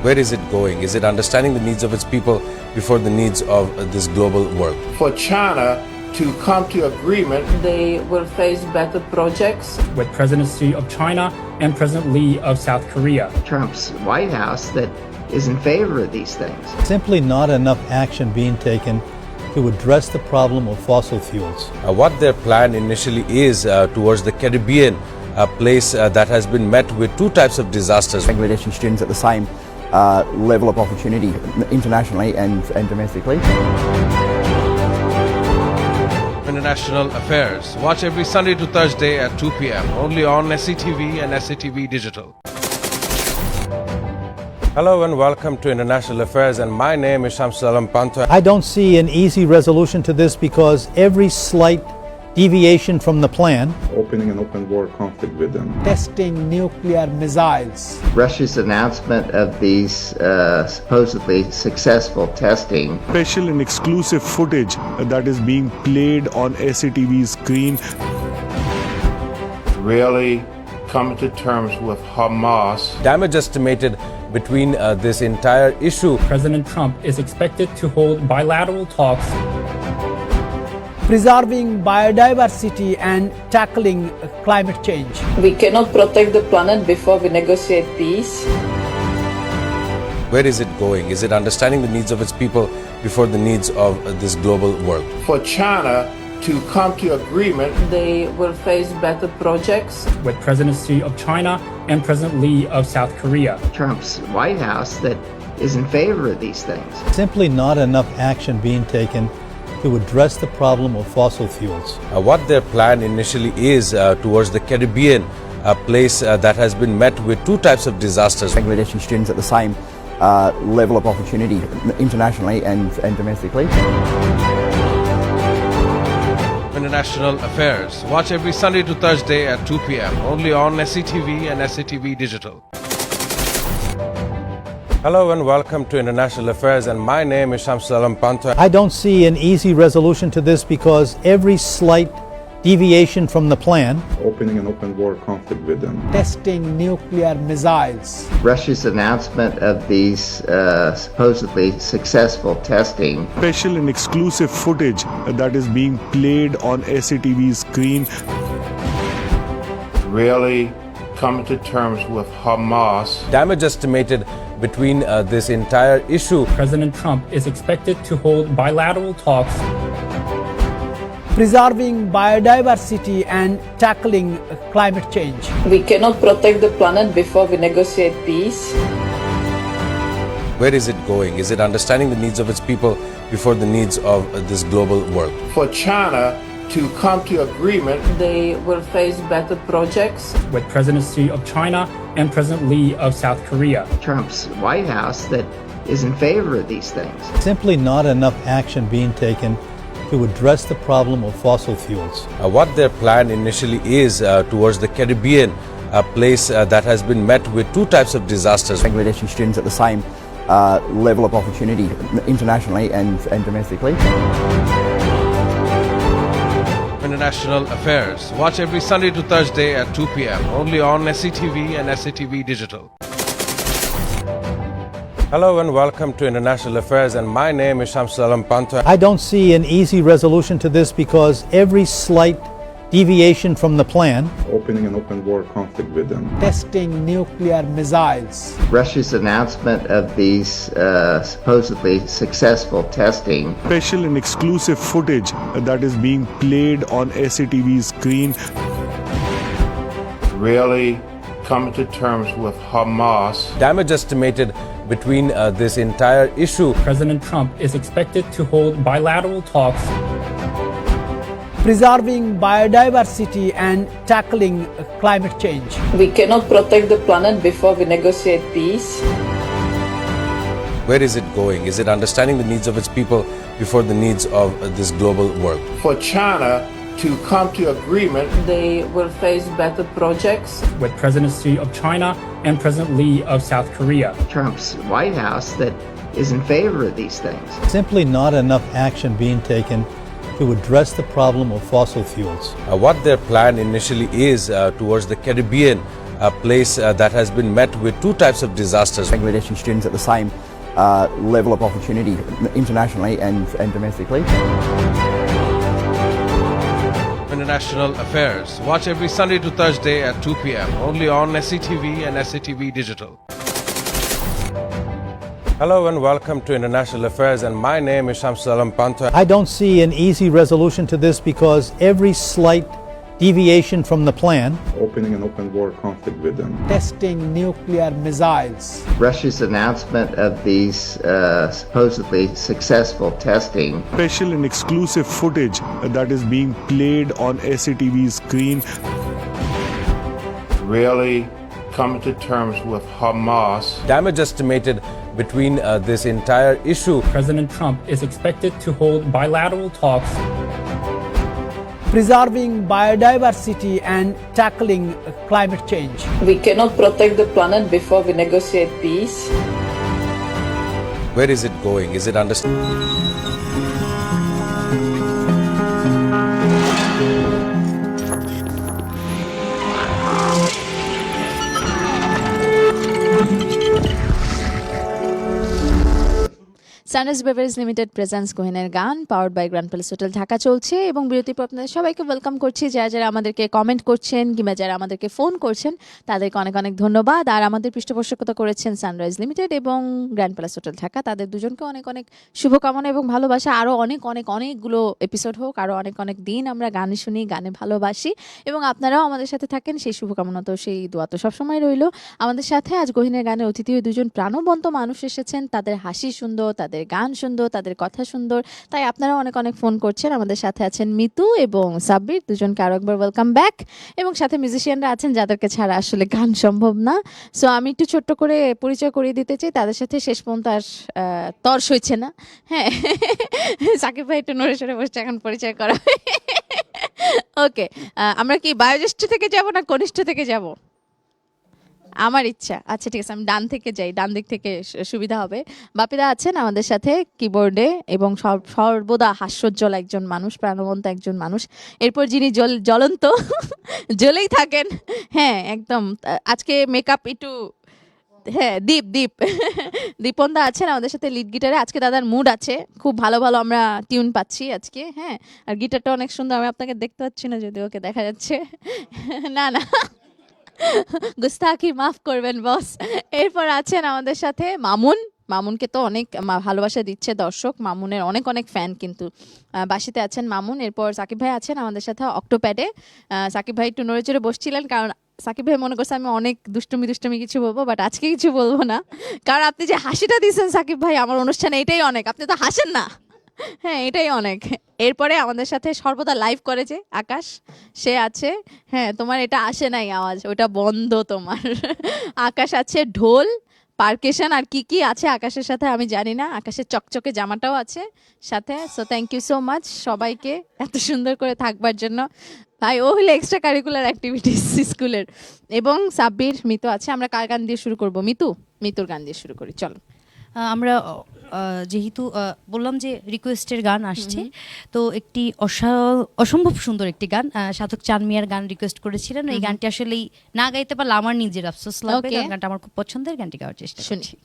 Where is it going? Is it understanding the needs of its people before the needs of this global world? For China to come to agreement, They will face better projects. With President Xi of China and President Lee of South Korea. Trump's White House that is in favor of these things. Simply not enough action being taken to address the problem of fossil fuels. What their plan initially is towards the Caribbean, a place that has been met with two types of disasters. Bangladeshi students at the same level of opportunity internationally and domestically. International Affairs. Watch every Sunday to Thursday at 2 p.m. only on SCTV and SCTV Digital. Hello and welcome to International Affairs, and my name is Shamsul Alam Pantha. I don't see an easy resolution to this because every slight deviation from the plan, Opening an open war conflict with them. Testing nuclear missiles. Russia's announcement of these supposedly successful testing. Special and exclusive footage that is being played on SCTV's screen. really coming to terms with Hamas. Damage estimated between this entire issue. President Trump is expected to hold bilateral talks. Preserving biodiversity and tackling climate change. We cannot protect the planet before we negotiate peace. Where is it going? Is it understanding the needs of its people before the needs of this global world? For China to come to agreement, They will face better projects. With President Xi of China and President Lee of South Korea. Trump's White House that is in favor of these things. simply not enough action being taken to address the problem of fossil fuels. What their plan initially is towards the Caribbean, a place that has been met with two types of disasters. Bangladeshi students at the same level of opportunity internationally and domestically. International Affairs. Watch every Sunday to Thursday at 2 p.m. only on SCTV and SCTV Digital. Hello and welcome to International Affairs, and my name is Shamsul Alam Pantha. I don't see an easy resolution to this because every slight deviation from the plan, Opening an open war conflict with them. Testing nuclear missiles. Russia's announcement of these supposedly successful testing. Special and exclusive footage that is being played on SCTV's screen. really coming to terms with Hamas. Damage estimated between this entire issue. President Trump is expected to hold bilateral talks. Preserving biodiversity and tackling climate change. We cannot protect the planet before we negotiate peace. Where is it going? Is it understanding the needs of its people before the needs of this global world? For China to come to agreement, They will face better projects. With President Xi of China and President Lee of South Korea. Trump's White House that is in favor of these things. simply not enough action being taken to address the problem of fossil fuels. What their plan initially is towards the Caribbean, a place that has been met with two types of disasters. Bangladeshi students at the same level of opportunity internationally and domestically. International Affairs. Watch every Sunday to Thursday at 2 p.m. only on SCTV and SCTV Digital. Hello and welcome to International Affairs, and my name is Shamsul Alam Pantha. I don't see an easy resolution to this because every slight deviation from the plan, Opening an open war conflict with them. Testing nuclear missiles. Russia's announcement of these supposedly successful testing. Special and exclusive footage that is being played on SCTV's screen. really coming to terms with Hamas. Damage estimated between this entire issue. President Trump is expected to hold bilateral talks. Preserving biodiversity and tackling climate change. We cannot protect the planet before we negotiate peace. Where is it going? Is it understanding the needs of its people before the needs of this global world? For China to come to agreement. They will face better projects. with President Xi of China and President Lee of South Korea. Trump's White House that is in favor of these things. Simply not enough action being taken to address the problem of fossil fuels. What their plan initially is towards the Caribbean, a place that has been met with two types of disasters. Bangladeshi students at the same level of opportunity internationally and domestically. International Affairs. Watch every Sunday to Thursday at 2 p.m. only on SCTV and SCTV Digital. Hello and welcome to International Affairs, and my name is Shamsul Alam Pantha. I don't see an easy resolution to this because every slight deviation from the plan Opening an open war conflict with them. Testing nuclear missiles. Russia's announcement of these supposedly successful testing. Special and exclusive footage that is being played on SCTV screen. Really coming to terms with Hamas. Damage estimated between this entire issue. President Trump is expected to hold bilateral talks. Preserving biodiversity and tackling climate change. We cannot protect the planet before we negotiate peace. Where is it going? Is it understood? Sunrise beverage limited presence কোহিনের গান powered by grand palace hotel Dhaka চলছে এবং বিরতির পর আপনাদের সবাইকে welcome করছি। যারা আমাদেরকে কমেন্ট করছেন কিংবা যারা আমাদেরকে ফোন করছেন তাদেরকে অনেক অনেক ধন্যবাদ। আর আমাদের পৃষ্ঠপোষকতা করেছেন সানরাইজ লিমিটেড এবং গ্র্যান্ড প্যালেস হোটেল ঢাকা, তাদের দুজনকে অনেক অনেক শুভকামনা এবং ভালোবাসা। আরও অনেকগুলো এপিসোড হোক, আরও অনেক দিন আমরা গানে শুনি, গানে ভালোবাসি এবং আপনারাও আমাদের সাথে থাকেন, সেই শুভকামনা তো সেই দোয়া তো সবসময় রইল। আমাদের সাথে আজ গহিনের গানের অতিথি হয়ে দুজন প্রাণবন্ত মানুষ এসেছেন, তাদের হাসি সুন্দর, তাদের গান সুন্দর, তাদের কথা সুন্দর, তাই আপনারা অনেক ফোন করছেন। আমাদের সাথে আছেন মিতু এবং সাব্বির, দুজনকে আরো একবার ওয়েলকাম ব্যাক। এবং সাথে মিউজিশিয়ানরা আছেন যাদেরকে ছাড়া আসলে গান সম্ভব না। সো আমি একটু ছোট্ট করে পরিচয় করিয়ে দিতে চাই, তাদের সাথে শেষ পর্যন্ত আর তর্স হয়েছে না। হ্যাঁ, সাকিব ভাই একটু নড়ে সরে বসছে, এখন পরিচয় করা। ওকে, আমরা কি বায়োজ্যেষ্ঠ থেকে যাব না কনিষ্ঠ থেকে যাব? আমার ইচ্ছা। আচ্ছা ঠিক আছে, আমি ডান থেকে যাই, ডান দিক থেকে সুবিধা হবে। বাপিদা আছেন আমাদের সাথে কিবোর্ডে এবং সর্বদা হাস্যোজ্জ্বল একজন মানুষ, প্রাণবন্ত একজন মানুষ। এরপর যিনি জ্বলন্ত জ্বলেই থাকেন, হ্যাঁ একদম, আজকে মেকআপ একটু, হ্যাঁ দীপনদা আছেন আমাদের সাথে লিড গিটারে। আজকে দাদার মুড আছে, খুব ভালো আমরা টিউন পাচ্ছি আজকে। হ্যাঁ, আর গিটারটা অনেক সুন্দর, আমি আপনাকে দেখতে পাচ্ছি না যদি ওকে দেখা যাচ্ছে। না গুস্তাখি মাফ করবেন বস। এরপর আছেন আমাদের সাথে মামুনকে তো অনেক ভালোবাসা দিচ্ছে দর্শক, মামুনের অনেক ফ্যান কিন্তু। বাসিতে আছেন মামুন। এরপর সাকিব ভাই আছেন আমাদের সাথে অক্টোপ্যাডে। সাকিব ভাই একটু নড়ে চড়ে বসছিলেন, কারণ সাকিব ভাই মনে করছে আমি অনেক দুষ্টুমি কিছু বলবো, বাট আজকে কিছু বলবো না, কারণ আপনি যে হাসিটা দিয়েছেন সাকিব ভাই আমার অনুষ্ঠানে, এটাই অনেক। আপনি তো হাসেন না, হ্যাঁ এটাই অনেক। এরপরে আমাদের সাথে সর্বদা লাইভ করে যে আকাশ, সে আছে। হ্যাঁ, তোমার এটা আসে নাই আওয়াজ, ওটা বন্ধ তোমার। আকাশ আছে, ঢোল, পার্কেশন আর কি আছে আকাশের সাথে আমি জানি না। আকাশের চকচকে জামাটাও আছে সাথে। So thank you so much সবাইকে এত সুন্দর করে থাকবার জন্য। ভাই ও হলে এক্সট্রা কারিকুলার অ্যাক্টিভিটিস স্কুলের। এবং সাব্বির, মিতু আছে। আমরা কার গান দিয়ে শুরু করবো? মিতুর গান দিয়ে শুরু করি, চলো। আমরা যেহেতু বললাম যে রিকোয়েস্টের গান আসছে, তো একটি অসম্ভব সুন্দর একটি গান সাধক চাঁদ মিয়ার গান রিকোয়েস্ট করেছিলেন। এই গানটি আসলেই না গাইতে পারলে আমার নিজের আফসোস লাগবে, গানটা আমার খুব পছন্দের, গানটি গাওয়ার চেষ্টা শুনছি।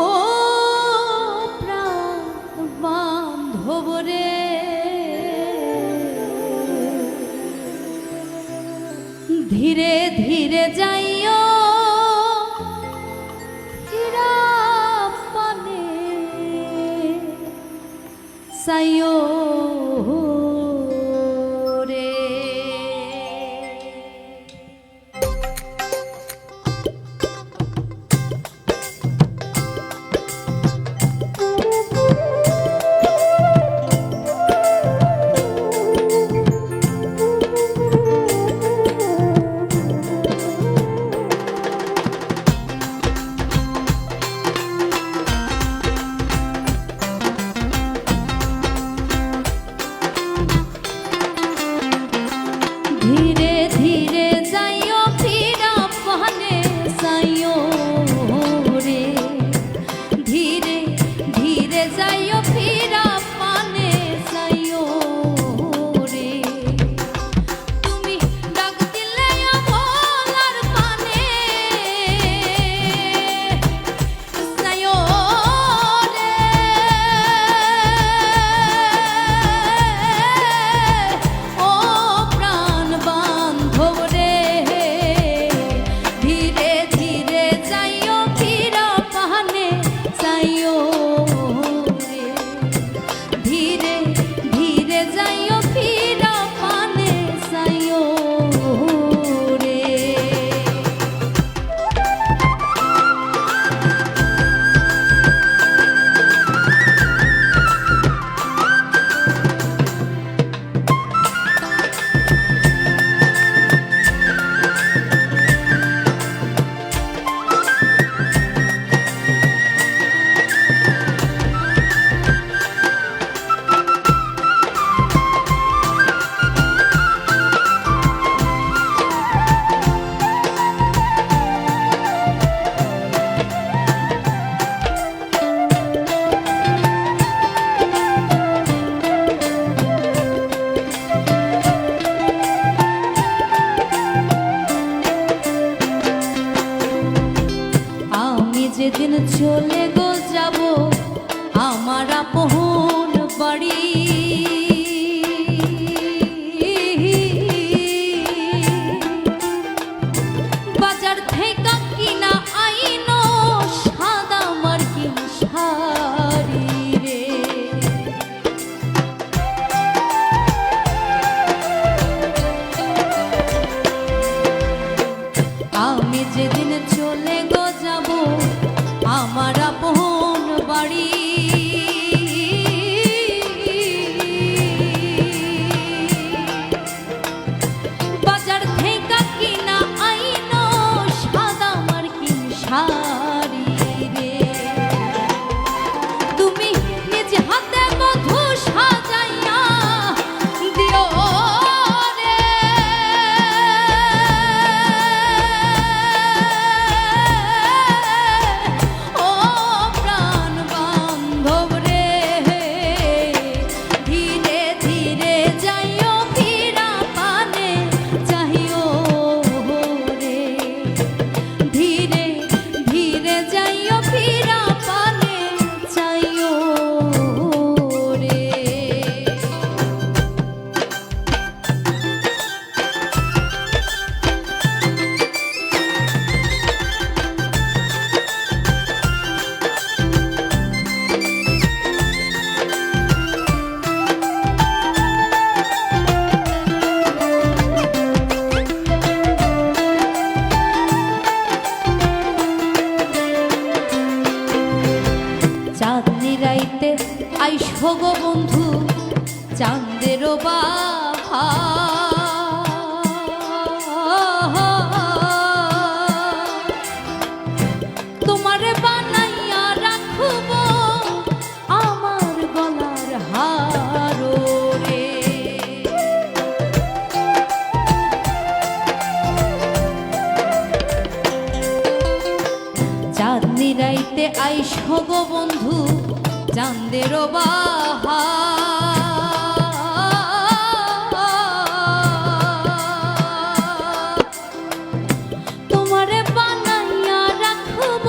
ও বান্ধব রে ধীরে ধীরে যাইও হীরা পানে সাইও রে ধীরে ধীরে যাইও ফিরা পানে সাইও রে ধীরে ধীরে যাইও ফিরা পানে সাইও রে তুমি ডাক দিলে ভোলার পানে সাইও রে ও প্রাণ বান্ধব রে ধীরে ধীরে যাইও ফিরা পানে সাইও রে ধীরে ধীরে যাইও ফিরা পানে সাইও রে আমি যেদিন চলে গো যাব আমার আপন বাড়ি বাজার থেকে কিনা আইনো সাদা মার্কিন শাড়ি রে আমি যেদিন চলে গো যাব আমার আপন বাড়ি বাজার থেকে কিনা আইনো সাদা মার্কিন শাড়ি রে তুমি নিজ হাতে মধু সাজাইয়া দিও রে ও প্রাণ বান্ধব রে ধীরে ধীরে যাইও ফিরা পানে চাহিও রে ধীরে ধীরে যাইও ফিরা পানে চাইও রে চাঁদনি রাইতে আইসো গো বন্ধু চাঁদেরও বাহা তোমারে বানাইয়া রাখব আমার গলার হার রে চাঁদনি রাইতে আইসো গো বন্ধু চাঁদেরও বাহা তোমারে বানাইয়া রাখব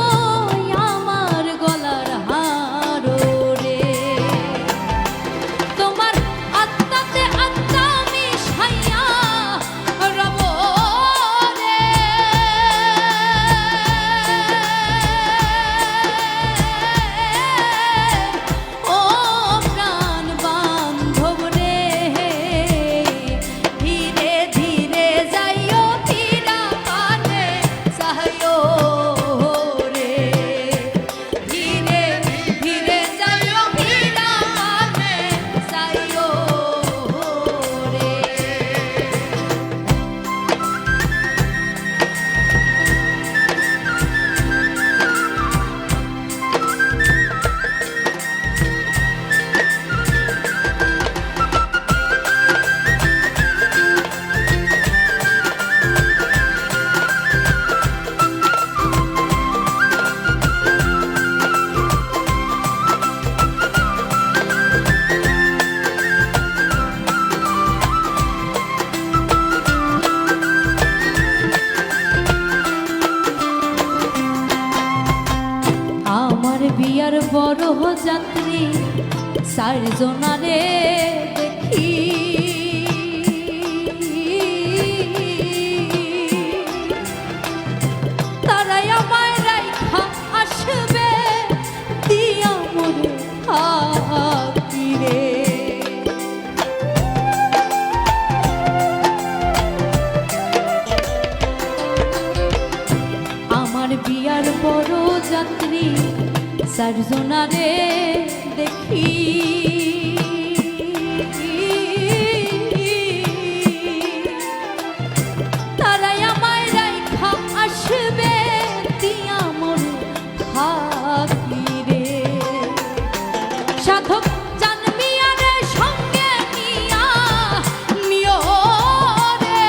আমার গলার হার রে সারজনারে দেখি তারাই আমায় রাইখা আসবে দিয়া মরে থাকি রে। আমার বিয়ার বড় যাত্রী সারজনারে দেখি তারাই আমায় রাইখা আসবে দিয়া মরে থাকি রে। সাধক জানমিয়ারে সঙ্গে নিয়া নিও রে।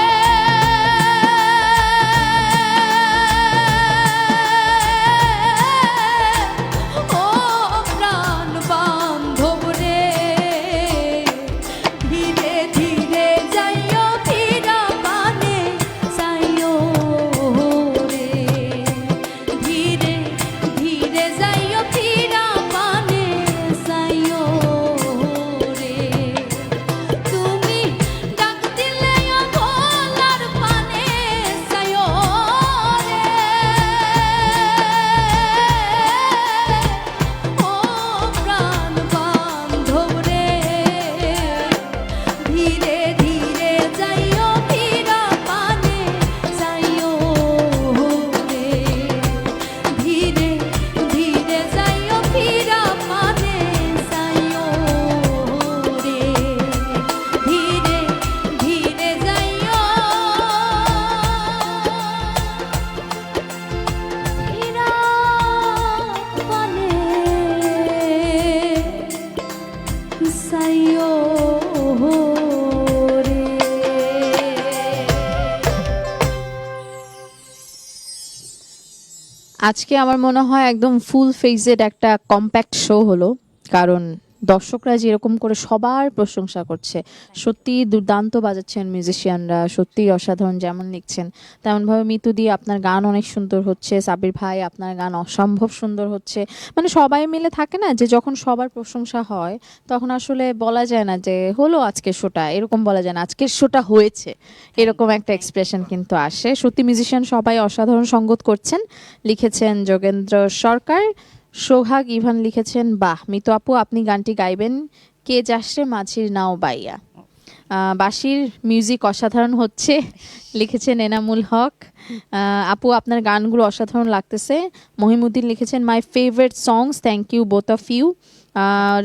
ও প্রাণ বান্ধব রে, ধীরে ধীরে যাইও ফিরা পানে যাইও রে। ধীরে ধীরে যাইও ফিরা পানে যাইও রে। তুমি ডাক দিলে ভোলার পানে যাইও রে। ও প্রাণ বান্ধব রে, ধীরে ধীরে যাইও ফিরা পানে যাইও রে। ধীরে ধীরে যাইও ফিরা পানে যাইও রে। ধীরে ধীরে যাইও ফিরা পানে যাইও রে। আজকে আমার মনে হয় একদম ফুল ফেজেড একটা কম্প্যাক্ট শো হলো, কারণ দর্শকরা যেরকম করে সবার প্রশংসা করছে, সত্যি দুর্দান্ত বাজাচ্ছেন মিউজিশিয়ানরা, সত্যি অসাধারণ, যেমন লিখছেন তেমনভাবে মিতু দিয়ে আপনার গান অনেক সুন্দর হচ্ছে, সাবির ভাই আপনার গান অসম্ভব সুন্দর হচ্ছে। মানে সবাই মিলে থাকে না যে যখন সবার প্রশংসা হয় তখন আসলে বলা যায় না যে হলো আজকের শোটা, এরকম বলা যায় না আজকের শোটা হয়েছে, এরকম একটা এক্সপ্রেশন কিন্তু আসে। সত্যি মিউজিশিয়ান সবাই অসাধারণ সঙ্গত করছেন। লিখেছেন যোগেন্দ্র সরকার, সোহাগ ইভান লিখেছেন বাহ মিতু আপু আপনি গানটি গাইবেন, কে যাসরে মাঝির নাও বাইয়া। বাঁশির মিউজিক অসাধারণ হচ্ছে, লিখেছেন এনামুল হক। আপু আপনার গানগুলো অসাধারণ লাগতেছে। মহিমুদ্দিন লিখেছেন my favourite songs, thank you both of you.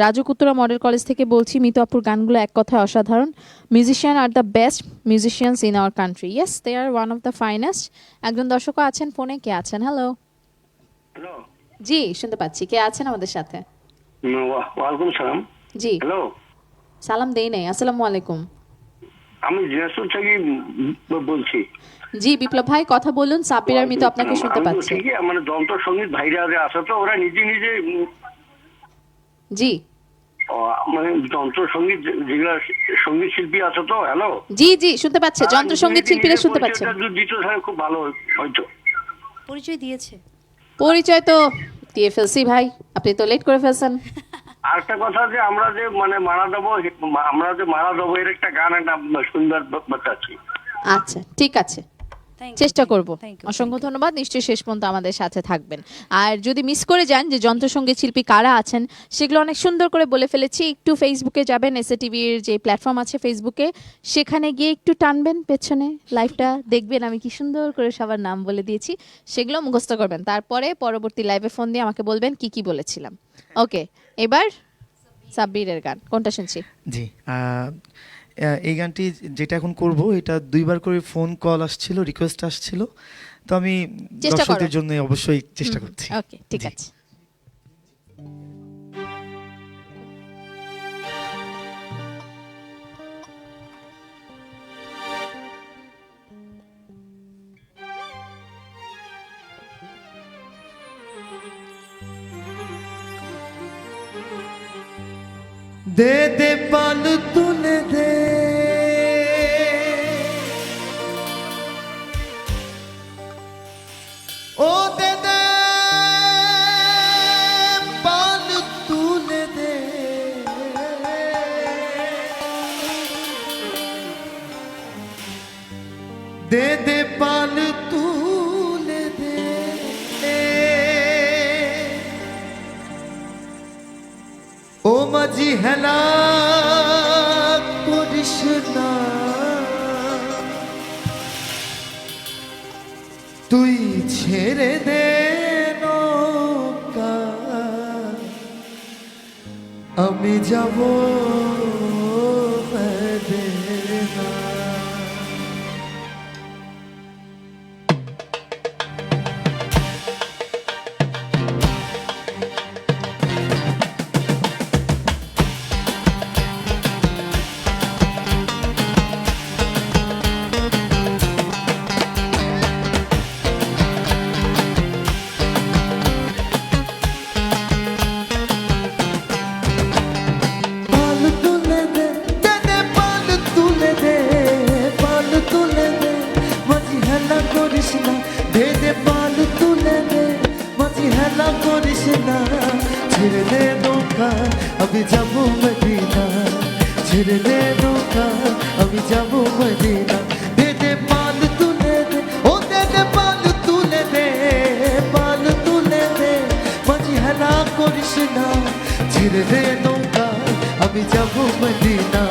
Raju Kutura model college থেকে বলছি, মিতু আপুর গানগুলো এক কথায় অসাধারণ। Musician are the best musicians in our country. Yes, they are one of the finest. একজন দর্শকও আছেন ফোনে, কে আছেন? হ্যালো। হ্যালো, জি শুনতে পাচ্ছি, কে আছেন আমাদের সাথে? ওয়ালাইকুম সালাম। জি হ্যালো, সালাম দেই নাই, আসসালামু আলাইকুম। আমি জিনাসুল থেকে বলছি। জি বিপ্লব ভাই কথা বলুন, সাব্বির আর মিতু আপনাকে শুনতে আমি তো পাচ্ছে। ঠিকই, মানে যন্ত্র সঙ্গীত ভাইরা যে আছে তো ওরা নিজে নিজে জি মানে যন্ত্র সঙ্গীত যেগুলা সঙ্গীত শিল্পী আছে তো। হ্যালো, জি জি শুনতে পাচ্ছে, যন্ত্র সঙ্গীত শিল্পীরা শুনতে পাচ্ছেন। দিত তাহলে খুব ভালো হয়তো। পরিচয় দিয়েছে, পরিচয় তো দিয়ে ফেলছি ভাই, আপনি তো লেট করে ফেলছেন। আরেকটা কথা যে আমরা যে মানে মারা দেবো এর একটা গান একটা সুন্দর বাচ্চাচ্ছি। আচ্ছা ঠিক আছে, চেষ্টা করব। অসংখ্য ধন্যবাদ, নিশ্চয়ই শেষ পর্যন্ত আমাদের সাথে থাকবেন। আর যদি মিস করে যান যে যন্ত্রসঙ্গীত শিল্পী কারা আছেন, সেগুলো অনেক সুন্দর করে বলে ফেলেছি। একটু ফেসবুকে যাবেন, এসএ টিভির যে প্ল্যাটফর্ম আছে ফেসবুকে, সেখানে গিয়ে একটু টানবেন পেছনে লাইভটা, দেখবেন আমি কি সুন্দর করে সবার নাম বলে দিয়েছি, সেগুলো মুখস্থ করবেন। তারপরে পরবর্তী লাইভে ফোন দিয়ে আমাকে বলবেন কি কি বলেছিলাম। ওকে, এবার সাব্বিরের গান কোনটা শুনছি? জি এই গানটি যেটা এখন করব, এটা দুইবার করে ফোন কল আসছিল, রিকোয়েস্ট আসছিল, তো আমি দর্শকদের জন্য অবশ্যই চেষ্টা করছি। ওকে ঠিক আছে। दे दे पाल तूने दे ओ दे दे पाल तूने दे দে দে পাল তুলে দে ও মাঝি হেলা করিস না তুই ছেড়ে দে নৌকা আমি যাব মদিনা। ছেড়ে দে নৌকা আমি যাব মদিনা ছেড়ে দে নৌকা আমি যাব মদিনা দে দে পাল তুলে দে ও দে দে পাল তুলে দে পাল তুলে দে মাঝি হেলা করিস না ছেড়ে দে নৌকা আমি যাব মদিনা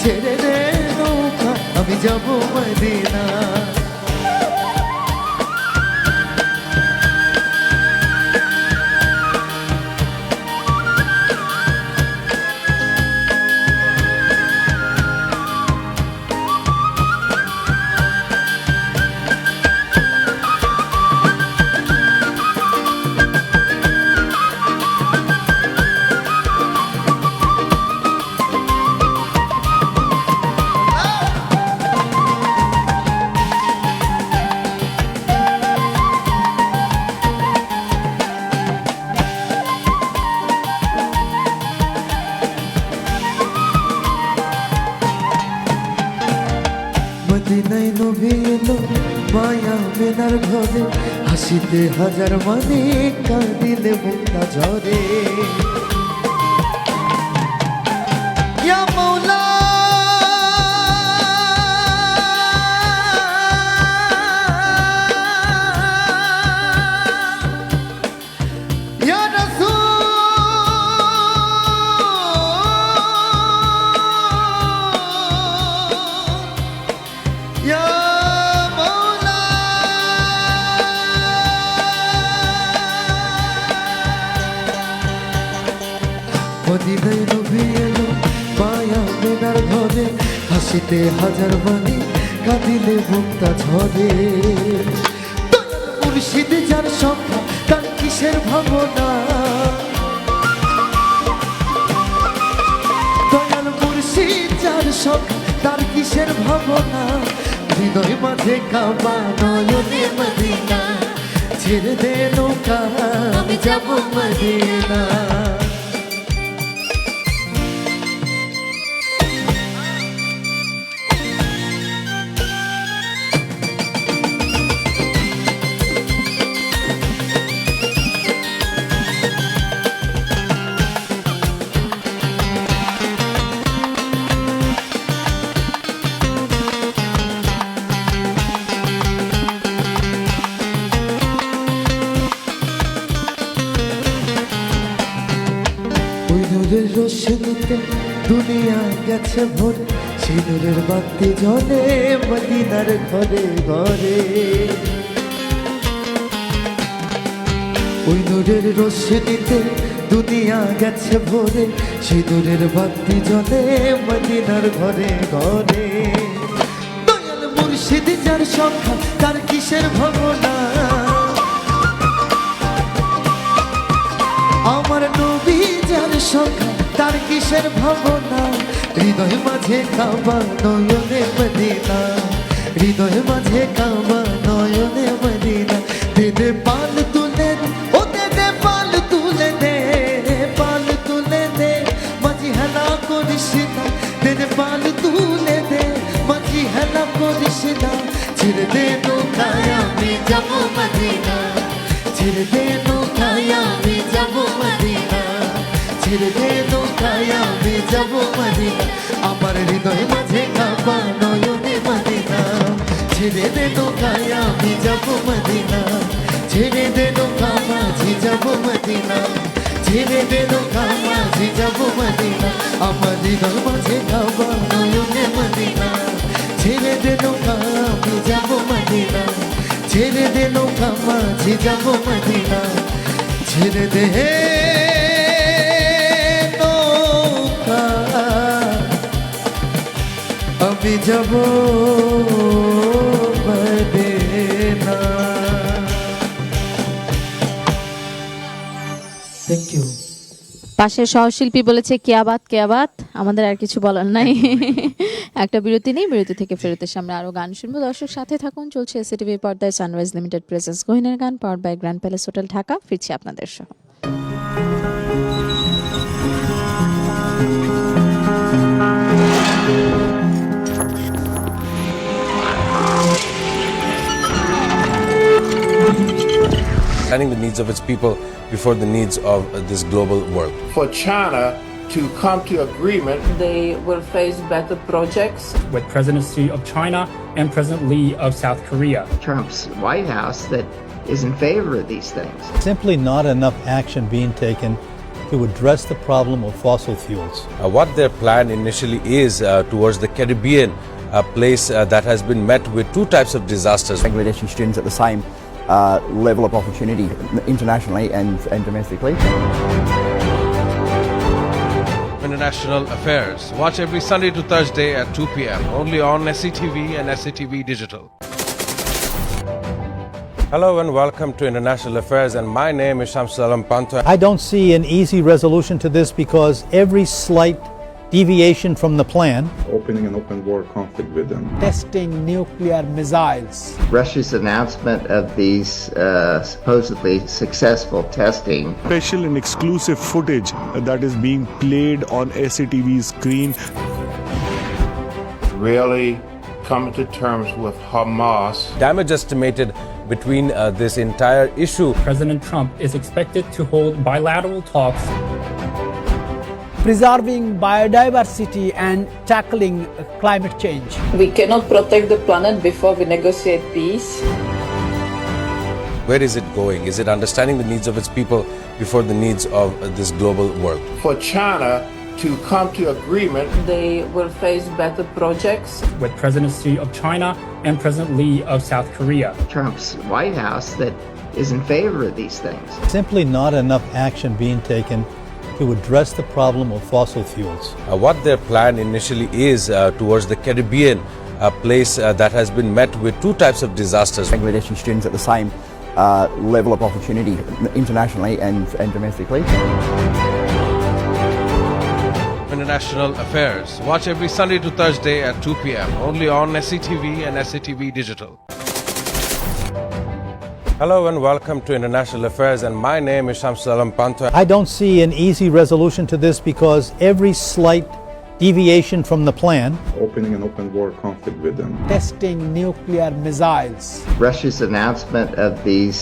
ছেড়ে দে নৌকা আমি যাব মদিনা। মদিনায় নবী এলো মায়া মেনার ঘরে হাসিতে হাজার মানে কাঁদিলে মুক্তা ঝরে ইয়া মৌলা ইয়া রাসূল ইয়া মৌলা মদিনায় নবী এলো মায়া মেনার ঘরে হাসিতে হাজার বাণী কাঁদিলে মুক্তা ঝরে দয়াল মুর্শিদ যার সংখ্যা তার কিসের ভাবনা দয়াল মুর্শিদ যার সংখ্যা তার কিসের ভাবনা হৃদয় মাঝে কাবা নয়নে মদিনা ছেড়ে দে নৌকা আমি যাব মদিনা। নূরের রোশনীতে দুনিয়া গেছে ভোর সেই নূরের বাতি জ্বলে মদিনার ঘরে ঘরে ওই নূরের রোশনীতে দুনিয়া গেছে ভোরে সেই নূরের বাতি জ্বলে মদিনার ঘরে ঘরে দয়াল মুর্শিদ যার সংখ্যা তার কিসের ভাবনা আমার নবী যার সংখ্যা তার কিসের ভাবনা হৃদয় মাঝে কাবা নয়নে মদিনা হৃদয় মাঝে কাবা নয়নে মদিনা দে দে পাল তুলে ও দে দে পাল তুলে দে পাল তুলে দে মাঝি হেলা করিস না দে দে পাল তুলে দে মাঝি হেলা করিস না ছেড়ে দে নৌকায় আমি যাব মদিনা ছেড়ে দে নৌকায় আমি যাব মদিনা ছেড়ে দে নৌকায় আমি যাব মদিনা আমার হৃদয় মাঝে কাবা নয়নে মদিনা ছেড়ে দে নৌকায় আমি যাব মদিনা ছেড়ে দে নৌকা মাঝি যাব মদিনা ছেড়ে দে নৌকা মাঝি যাব মদিনা আমার হৃদয় মাঝে গাওয়া নয়নে মদিনা ছেড়ে দে নৌকা আমি যাব মদিনা ছেড়ে দে নৌকা মাঝি যাব মদিনা ছেড়ে দে নৌকা আমি যাব মদিনা। Thank you. পাশের সহশিল্পী বলেছে কেয়াবাত কেয়াবাত, আমাদের আর কিছু বলার নাই। একটা বিরতি নেই, বিরতি থেকে ফেরত এসে আমরা আরো গান শুনবো। দর্শক সাথে থাকুন, চলছে এসিটিভির পর্দায় সানরাইজ লিমিটেড প্রেজেন্স গহিনের গান, powered by grand palace hotel Dhaka. ফিরছি আপনাদের সহ। Understanding the needs of its people before the needs of this global world. For China to come to agreement, They will face better projects. with presidency of China and President Lee of South Korea. Trump's White House that is in favor of these things. Simply not enough action being taken to address the problem of fossil fuels. What their plan initially is towards the Caribbean, a place that has been met with two types of disasters. Bangladeshi students at the same level of opportunity internationally and domestically. International Affairs. Watch every Sunday to Thursday at 2 p.m. only on SCTV and SCTV Digital. Hello and welcome to International Affairs, and my name is Shamsul Alam Panto. I don't see an easy resolution to this because every slight deviation from the plan, Opening an open war conflict with them. Testing nuclear missiles. Russia's announcement of these supposedly successful testing. Special and exclusive footage that is being played on SCTV's screen. really coming to terms with Hamas. Damage estimated between this entire issue. President Trump is expected to hold bilateral talks. Preserving biodiversity and tackling climate change. We cannot protect the planet before we negotiate peace. Where is it going? Is it understanding the needs of its people before the needs of this global world? For China to come to agreement, They will face better projects. with presidency of China and President Lee of South Korea. Trump's White House that is in favor of these things. simply not enough action being taken to address the problem of fossil fuels. What their plan initially is towards the Caribbean, a place that has been met with two types of disasters. Bangladeshi students at the same level of opportunity internationally and domestically. International Affairs. Watch every Sunday to Thursday at 2 p.m. only on SCTV and SCTV Digital. Hello and welcome to International Affairs, and my name is Shamsul Alam Panto. I don't see an easy resolution to this because every slight deviation from the plan, Opening an open war conflict with them. Testing nuclear missiles. Russia's announcement of these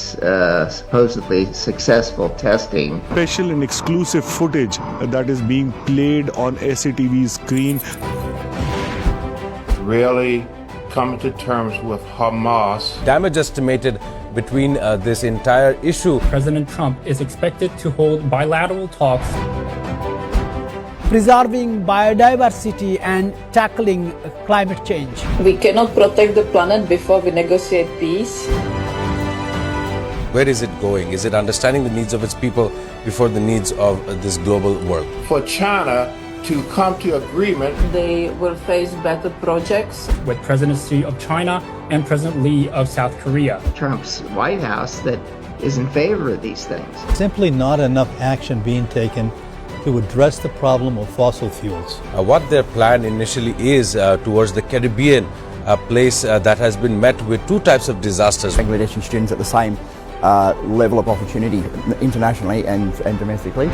supposedly successful testing. Special and exclusive footage that is being played on SCTV's screen. really coming to terms with Hamas. Damage estimated between this entire issue. President Trump is expected to hold bilateral talks. Preserving biodiversity and tackling climate change. We cannot protect the planet before we negotiate peace. Where is it going? Is it understanding the needs of its people before the needs of this global world? For China to come to agreement, They will face better projects. with presidency of China and President Lee of South Korea. Trump's White House that is in favor of these things. simply not enough action being taken to address the problem of fossil fuels. What their plan initially is towards the Caribbean, a place that has been met with two types of disasters. Bangladeshi students at the same level of opportunity internationally and domestically.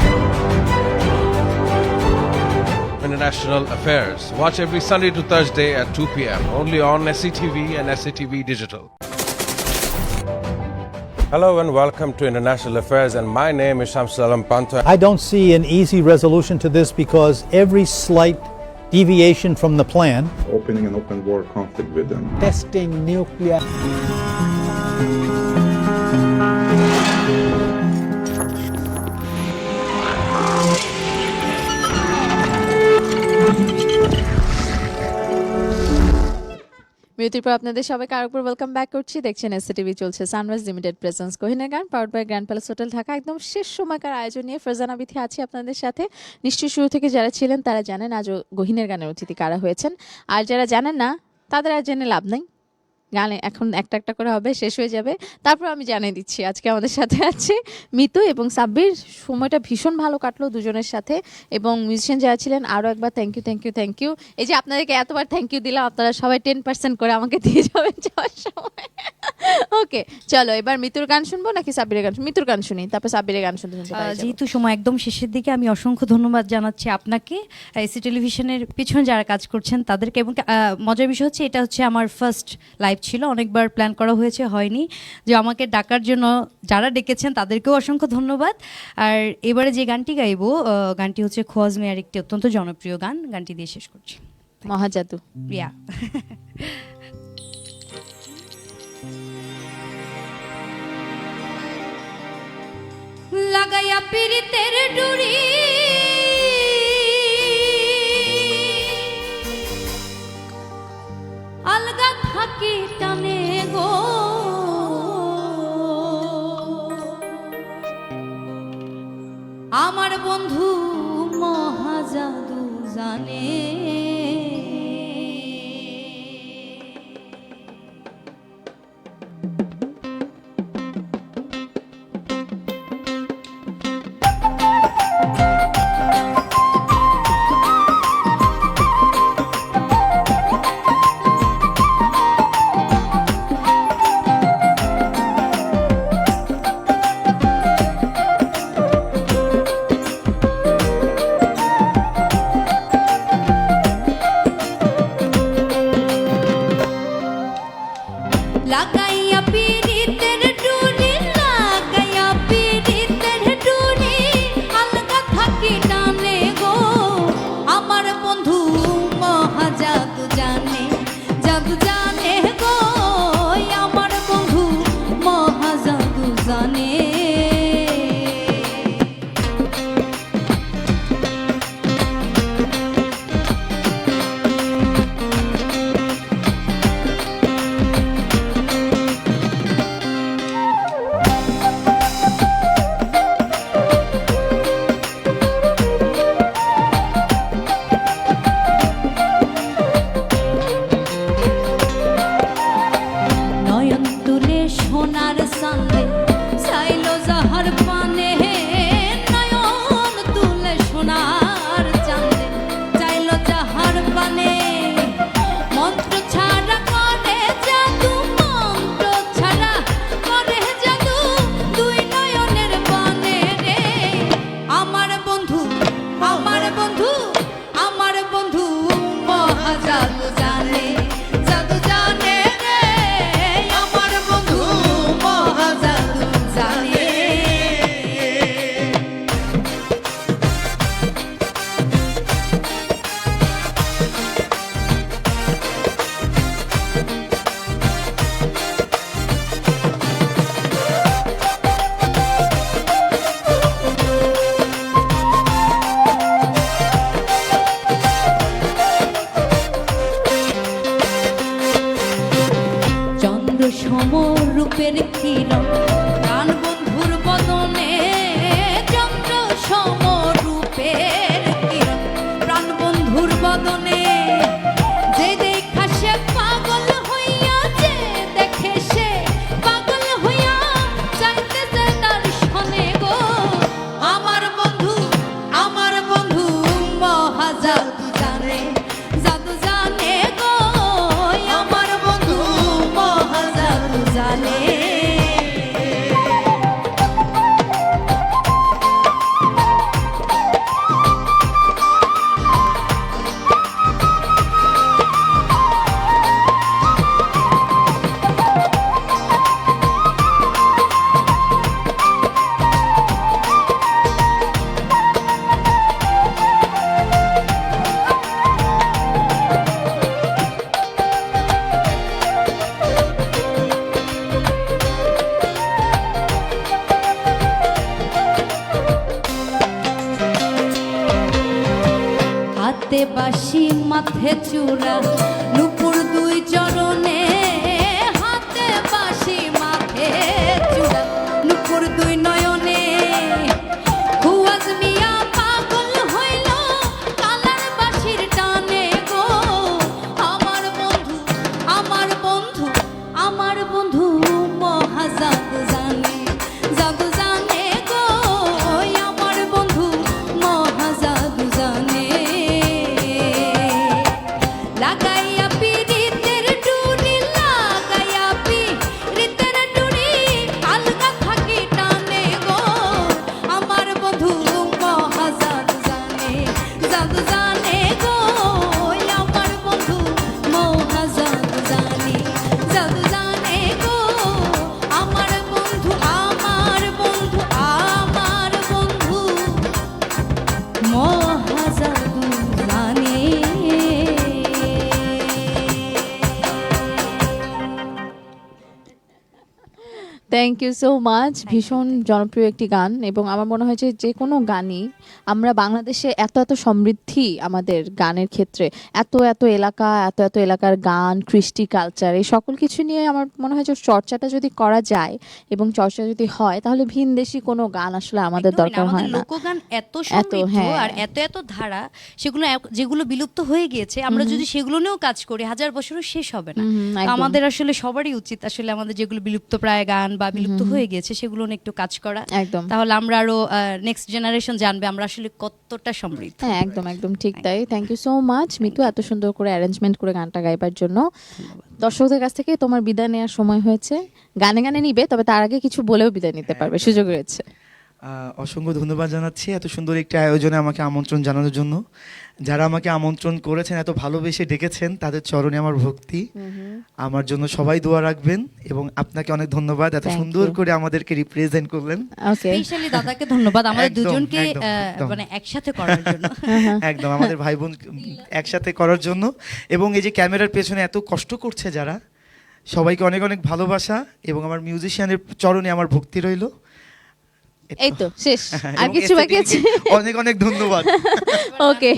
International Affairs. Watch every Sunday to Thursday at 2 p.m. only on SCTV and SCTV Digital. Hello and welcome to International Affairs, and my name is Shamsul Alam Panto. I don't see an easy resolution to this because every slight deviation from the plan, opening an open war conflict with them, testing nuclear. বিরতির পর আপনাদের সবাইকে আরেকবার welcome back করছি। দেখছেন এসসিটিভি, চলছে sunrise limited presence গহিনের গান, powered by grand palace hotel Dhaka. একদম শেষ সময়কার আয়োজন নিয়ে ফারজানা বিথি আছি আপনাদের সাথে। নিশ্চয়ই শুরু থেকে যারা ছিলেন তারা জানেন আজ গহিনের গানের অতিথি কারা হয়েছেন, আর যারা জানেন না তাদের আর জেনে লাভ নেই। গানে এখন একটা একটা করে হবে, শেষ হয়ে যাবে, তারপর আমি জানিয়ে দিচ্ছি। আজকে আমাদের সাথে আছে মিতু এবং সাব্বির। সময়টা ভীষণ ভালো কাটলো দুজনের সাথে, এবং মিউজিশিয়ান যারা ছিলেন আরও একবার thank you thank you thank you. এই যে আপনাদেরকে এতবার থ্যাংক ইউ দিলাম, আপনারা সবাই 10% করে আমাকে দিয়ে যাবেন যাওয়ার সময়। ওকে, চলো এবার মিতুর গান শুনবো নাকি সাব্বিরের গান? মিতুর গান শুনি, তারপর সাব্বিরের গান শুনতে শুনতে বাড়ি যাবো। যেহেতু সময় একদম শেষের দিকে, আমি অসংখ্য ধন্যবাদ জানাচ্ছি আপনাকে, এসি টেলিভিশনের পিছনে যারা কাজ করছেন তাদেরকে। এবং মজার বিষয় হচ্ছে এটা হচ্ছে আমার ফার্স্ট লাইভ ছিল, অনেকবার প্ল্যান করা হয়েছে, হয়নি। যে আমাকে ডাকার জন্য যারা ডেকেছেন তাদেরকেও অসংখ্য ধন্যবাদ। আর এবারে যে গানটি গাইবো, গানটি হচ্ছে খোয়াজ মেয়ার একটি অত্যন্ত জনপ্রিয় গান, গানটি দিয়ে শেষ করছি। মহাজাদু। রিয়া। লাগাইয়া পিরিতের ডুরি আলগা থাকি টানে গো, আমার বন্ধু মহাজাদু জানে। লাগাইয়া পিরিতের ডুরি, লাগাইয়া পিরিতের ডুরি আলগা থাকি টানে গো, আমার বন্ধু মহাজাদু জানে, জাদু জানে গো, আমার বন্ধু মহাজাদু জানে। নয়ন তুলে সোনার সান্দে চাইলো যাহার পানে, নয়ন তুলে সোনার চান্দে চাইলো যাহার পানে, মন্ত্র ছাড়া করে জাদু, মন্ত্র ছাড়া করে জাদু, দুই নয়নের পানে রে, আমার বন্ধু আমার বন্ধু আমার বন্ধু মহাজাদু জানে, জাদু জানে রে, আমার বন্ধু মহাজাদু জানে। চন্দ্র সম রূপের কিরণ প্রাণ বন্ধুর বদনে, চন্দ্র সম রূপের কিরণ প্রাণ বন্ধুর বদনে, যে দেখা সে পাগল হইয়া, যে দেখে সে পাগল হইয়া চাইতেছে তার সনে গো, আমার বন্ধু মহাজাদু জানে, জাদু জানে গো, আমার বন্ধু মহাজাদু জানে। মধ্যে চূড়া নুপুর দুই চরণে হাতে বাঁশি মাথে চূড়া নুপুর দুই নয়নে খুয়াজ মিয়া পাগল হইল কালার বাঁশির টানে গো আমার বন্ধু আমার বন্ধু আমার বন্ধু মহাজাদ জানে জাদু জানে গো আমার বন্ধু মহাজাদ জানে লাগাইয়া পিরিতের টুনি লাগাইয়া পিরিতের টুনি আলগা থাকি টানে গো আমার বন্ধু মহাজাদ জানে জাদু জানে গো আমার বন্ধু মহাজাদ জানে জাদু জানে গো আমার বন্ধু আমার বন্ধু আমার বন্ধু মহাজাদু জানে থ্যাংক ইউ সো মাচ। ভীষণ জনপ্রিয় একটি গান এবং আমার মনে হয় যে কোনো গানই আমরা বাংলাদেশে এত এত সমৃদ্ধি আমাদের গানের ক্ষেত্রে এত এত এলাকার গান কৃষ্টি কালচার এই সকল কিছু নিয়ে আমার মনে হয় যে চর্চাটা যদি করা যায় এবং চর্চা যদি হয় তাহলে ভিনদেশি কোনো গান আসলে আমাদের দরকার হয় না। লোকগান এত সমৃদ্ধ হ্যাঁ। আর এত এত ধারা সেগুলো যেগুলো বিলুপ্ত হয়ে গিয়েছে আমরা যদি সেগুলো নিয়েও কাজ করি 1000 বছরও শেষ হবে না। তো আমাদের আসলে সবারই উচিত আসলে আমাদের যেগুলো বিলুপ্ত প্রায় গান বা বিলুপ্ত হয়ে গিয়েছে সেগুলো নিয়ে একটু কাজ করা। একদম। তাহলে আমরা আরো নেক্সট জেনারেশন জানবে আমরা আসলে কতটা সমৃদ্ধ। হ্যাঁ একদম একদম ঠিক তাই। Thank you so much Mitu এত সুন্দর করে অ্যারেঞ্জমেন্ট করে গানটা গাইবার জন্য। দর্শকদের কাছ থেকে তোমার বিদায় নেওয়ার সময় হয়েছে। গানে গানে নিবে, তবে তার আগে কিছু বলেও বিদায় নিতে পারবে, সুযোগ রয়েছে। অসংখ্য ধন্যবাদ জানাচ্ছি এত সুন্দর একটি আয়োজনে আমাকে আমন্ত্রণ জানানোর জন্য। যারা আমাকে আমন্ত্রণ করেছেন, এত ভালোবেসে ডেকেছেন, তাদের চরণে আমার ভক্তি। আমার জন্য সবাই দোয়া রাখবেন এবং আপনাকে অনেক ধন্যবাদ এত সুন্দর করে আমাদেরকে রিপ্রেজেন্ট করলেন। স্পেশালি দাদাকে ধন্যবাদ আমাদের দুজনকে মানে একসাথে করার জন্য। একদম আমাদের ভাই বোন একসাথে করার জন্য এবং এই যে ক্যামেরার পেছনে এত কষ্ট করছে যারা, সবাইকে অনেক অনেক ভালোবাসা এবং আমার মিউজিশিয়ানের চরণে আমার ভক্তি রইল। এই তো শেষ, আর কিছু বাকি আছে? অনেক অনেক ধন্যবাদ। ওকে,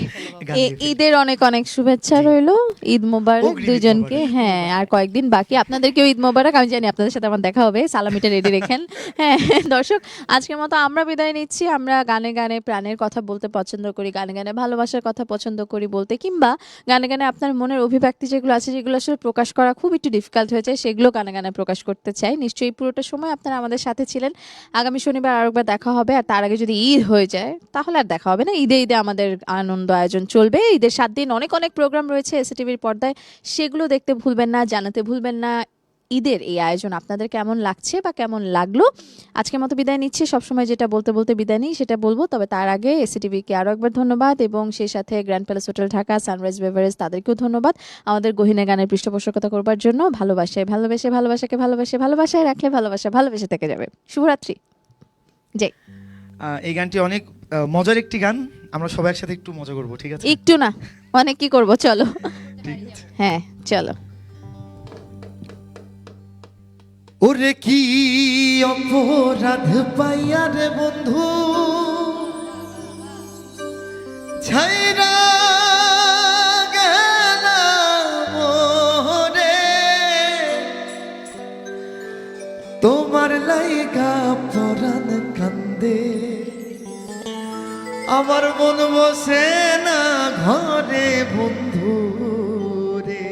ঈদের অনেক অনেক শুভেচ্ছা রইলো। ঈদ মোবারক দুইজনকে। হ্যাঁ, আর কয়েকদিন বাকি, আপনাদেরকেও ঈদ মোবারক। আমি জানি আপনাদের সাথে আমার দেখা হবে, সালামিটা রেডি রেখেন। হ্যাঁ দর্শক, আজকের মতো আমরা বিদায় নিচ্ছি। আমরা গানে গানে প্রাণের কথা বলতে পছন্দ করি, গানে গানে ভালোবাসার কথা পছন্দ করি বলতে, কিংবা গানে গানে আপনার মনের অভিব্যক্তি যেগুলো আছে, যেগুলো আসলে প্রকাশ করা খুব একটু ডিফিকাল্ট হয়ে যায়, সেগুলো গানে গানে প্রকাশ করতে চাই। নিশ্চয়ই পুরোটা সময় আপনারা আমাদের সাথে ছিলেন। আগামী শনিবার আরেকবার দেখা হবে, আর তার আগে যদি ঈদ হয়ে যায় তাহলে আর দেখা হবে না। ঈদে ঈদে আমাদের আনন্দ আয়োজন চলবে। ঈদের 7 দিন অনেক অনেক প্রোগ্রাম রয়েছে এসটিভির পর্দায়, সেগুলো দেখতে ভুলবেন না, জানাতে ভুলবেন না ঈদের এই আয়োজন আপনাদের কেমন লাগছে বা কেমন লাগলো। আজকের মতো বিদায় নিচ্ছি। সবসময় যেটা বলতে বলতে বিদায় নিই সেটা বলবো, তবে তার আগে এসটিভিকে আরও একবার ধন্যবাদ এবং সেই সাথে grand palace hotel Dhaka, sunrise beverage, তাদেরকেও ধন্যবাদ আমাদের গহিনে গানের পৃষ্ঠপোষকতা করবার জন্য। ভালোবাসায় ভালোবেসে, ভালোবাসাকে ভালোবাসে, ভালোবাসায় রাখলে ভালোবাসা ভালোবেসে থেকে যাবে। শুভরাত্রি। জয়। এই গানটি অনেক মজার একটি গান, আমরা সবাই একসাথে একটু মজা করবো, ঠিক আছে? একটু না, অনেক কি করবো, চলো। ঠিক আছে, হ্যাঁ চলো। ওরে কি অপরাধ পাইয়া রে বন্ধু ছাইরা গেলাম রে, তোমার লাইগা পরাণ কান্দে, আমার মন বসে না ঘরে বন্ধু রে।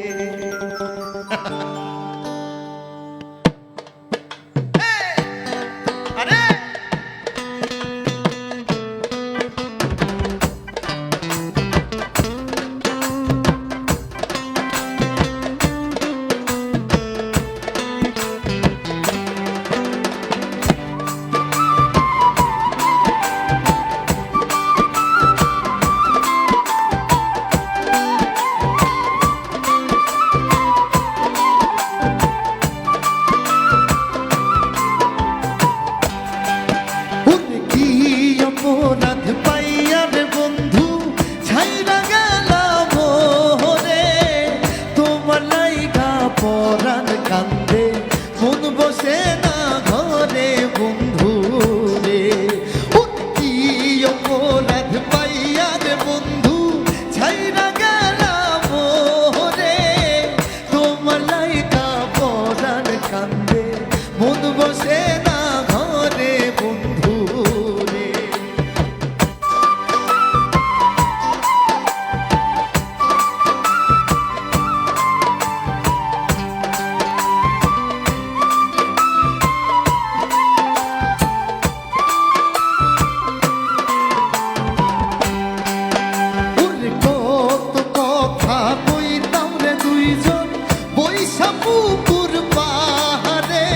কথা কইতাম রে দুইজন বৈশা পুকুর পাহাড়ে,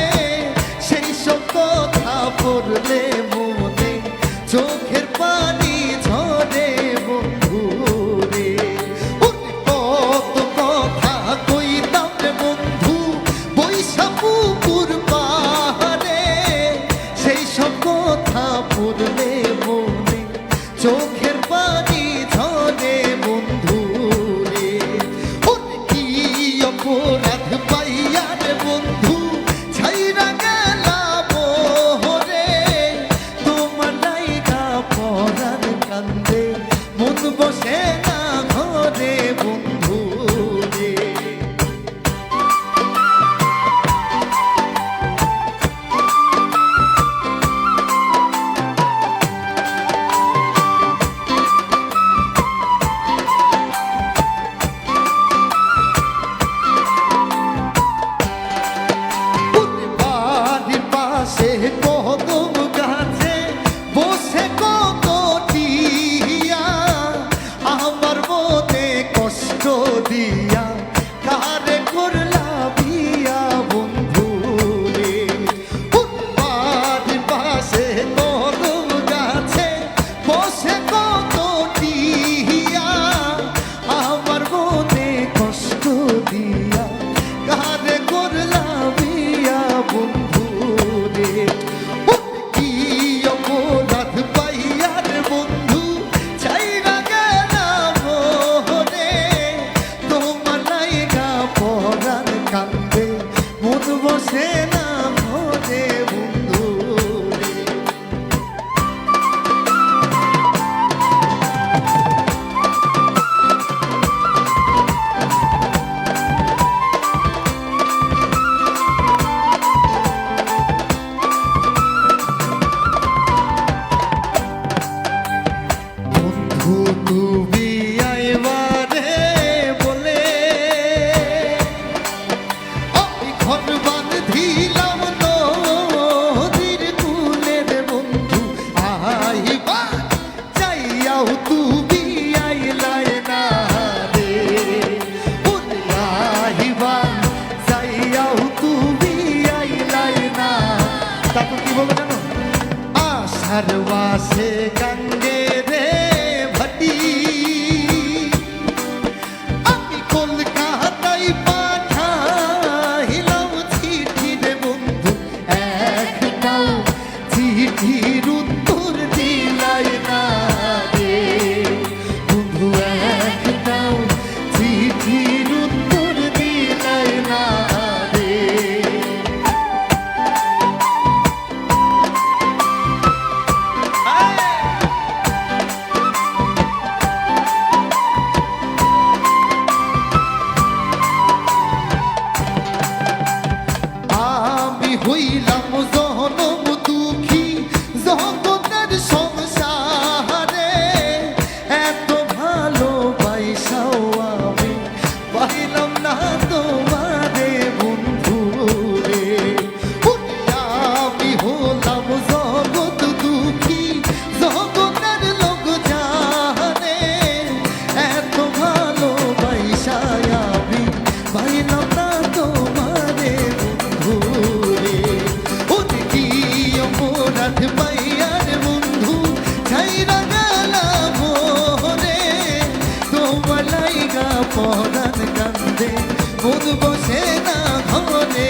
সেই সব কথা পড়লে মনে চোখের পানি ঝরে বন্ধু রে। কত কথা কইতাম রে বন্ধু বৈশা পুকুর পাহাড়ে, সেই সব কথা পড়লে মনে চোখের পানি ঝরে বন্ধু রে। কি অপরাধ পাইয়া রে বন্ধু ছাইরা গেলাম মোরে, তোমার লাইগা পরাণ কান্দে মন বসে না ঘরে বন্ধু রে। বাড়ির পাশে কদম গাছে বসে কত টিয়া, আমার মনে কষ্ট দিয়া কারে করলা বিয়া বন্ধু রে। বাড়ির পাশে কদম গাছে বসে কত টিয়া, আমার মনে কষ্ট দিয়া কারে করলা বিয়া বন্ধু রে। কি অপরাধ পাইয়া রে বন্ধু ছাইরা গেলাম মোরে, তোমার লাইগা পরাণ কান্দে মন বসে না ঘরে বন্ধু রে। বন্ধু তুমি আইবারে বলে আমি ঘর বাঁধিলাম নদীর কূলে রে বন্ধু, আইবা চাইয়াও তুমি আইলাই না রে। আইবা চাইয়াও তুমি আইলাই না। তারপর কি বলবো জানো? আষাঢ় মাসে গঙ্গে রে ভাটি, আমি কলকাতায় পাঠাইলাম চিঠি রে বন্ধু, একটাও চিঠির উত্তর দিলাই না রে বন্ধু, একটাও চিঠির উত্তর দিলাই না রে। আমি হইলাম জনম দুঃখী জগতের সংসারে, এত ভালোবাসাও আমি পাইলাম না তোমারে বন্ধু রে। আমি হলাম জগৎ দুঃখী জগতের লোক জানে, এত ভালোবাসায় আমি পাইলাম না তোমারে বন্ধু রে। কি অপরাধ পাইয়ার বন্ধু ছাইরা গেলাম মোরে, তোমার লাইগা পরাণ কান্দে মন বসে না ঘরে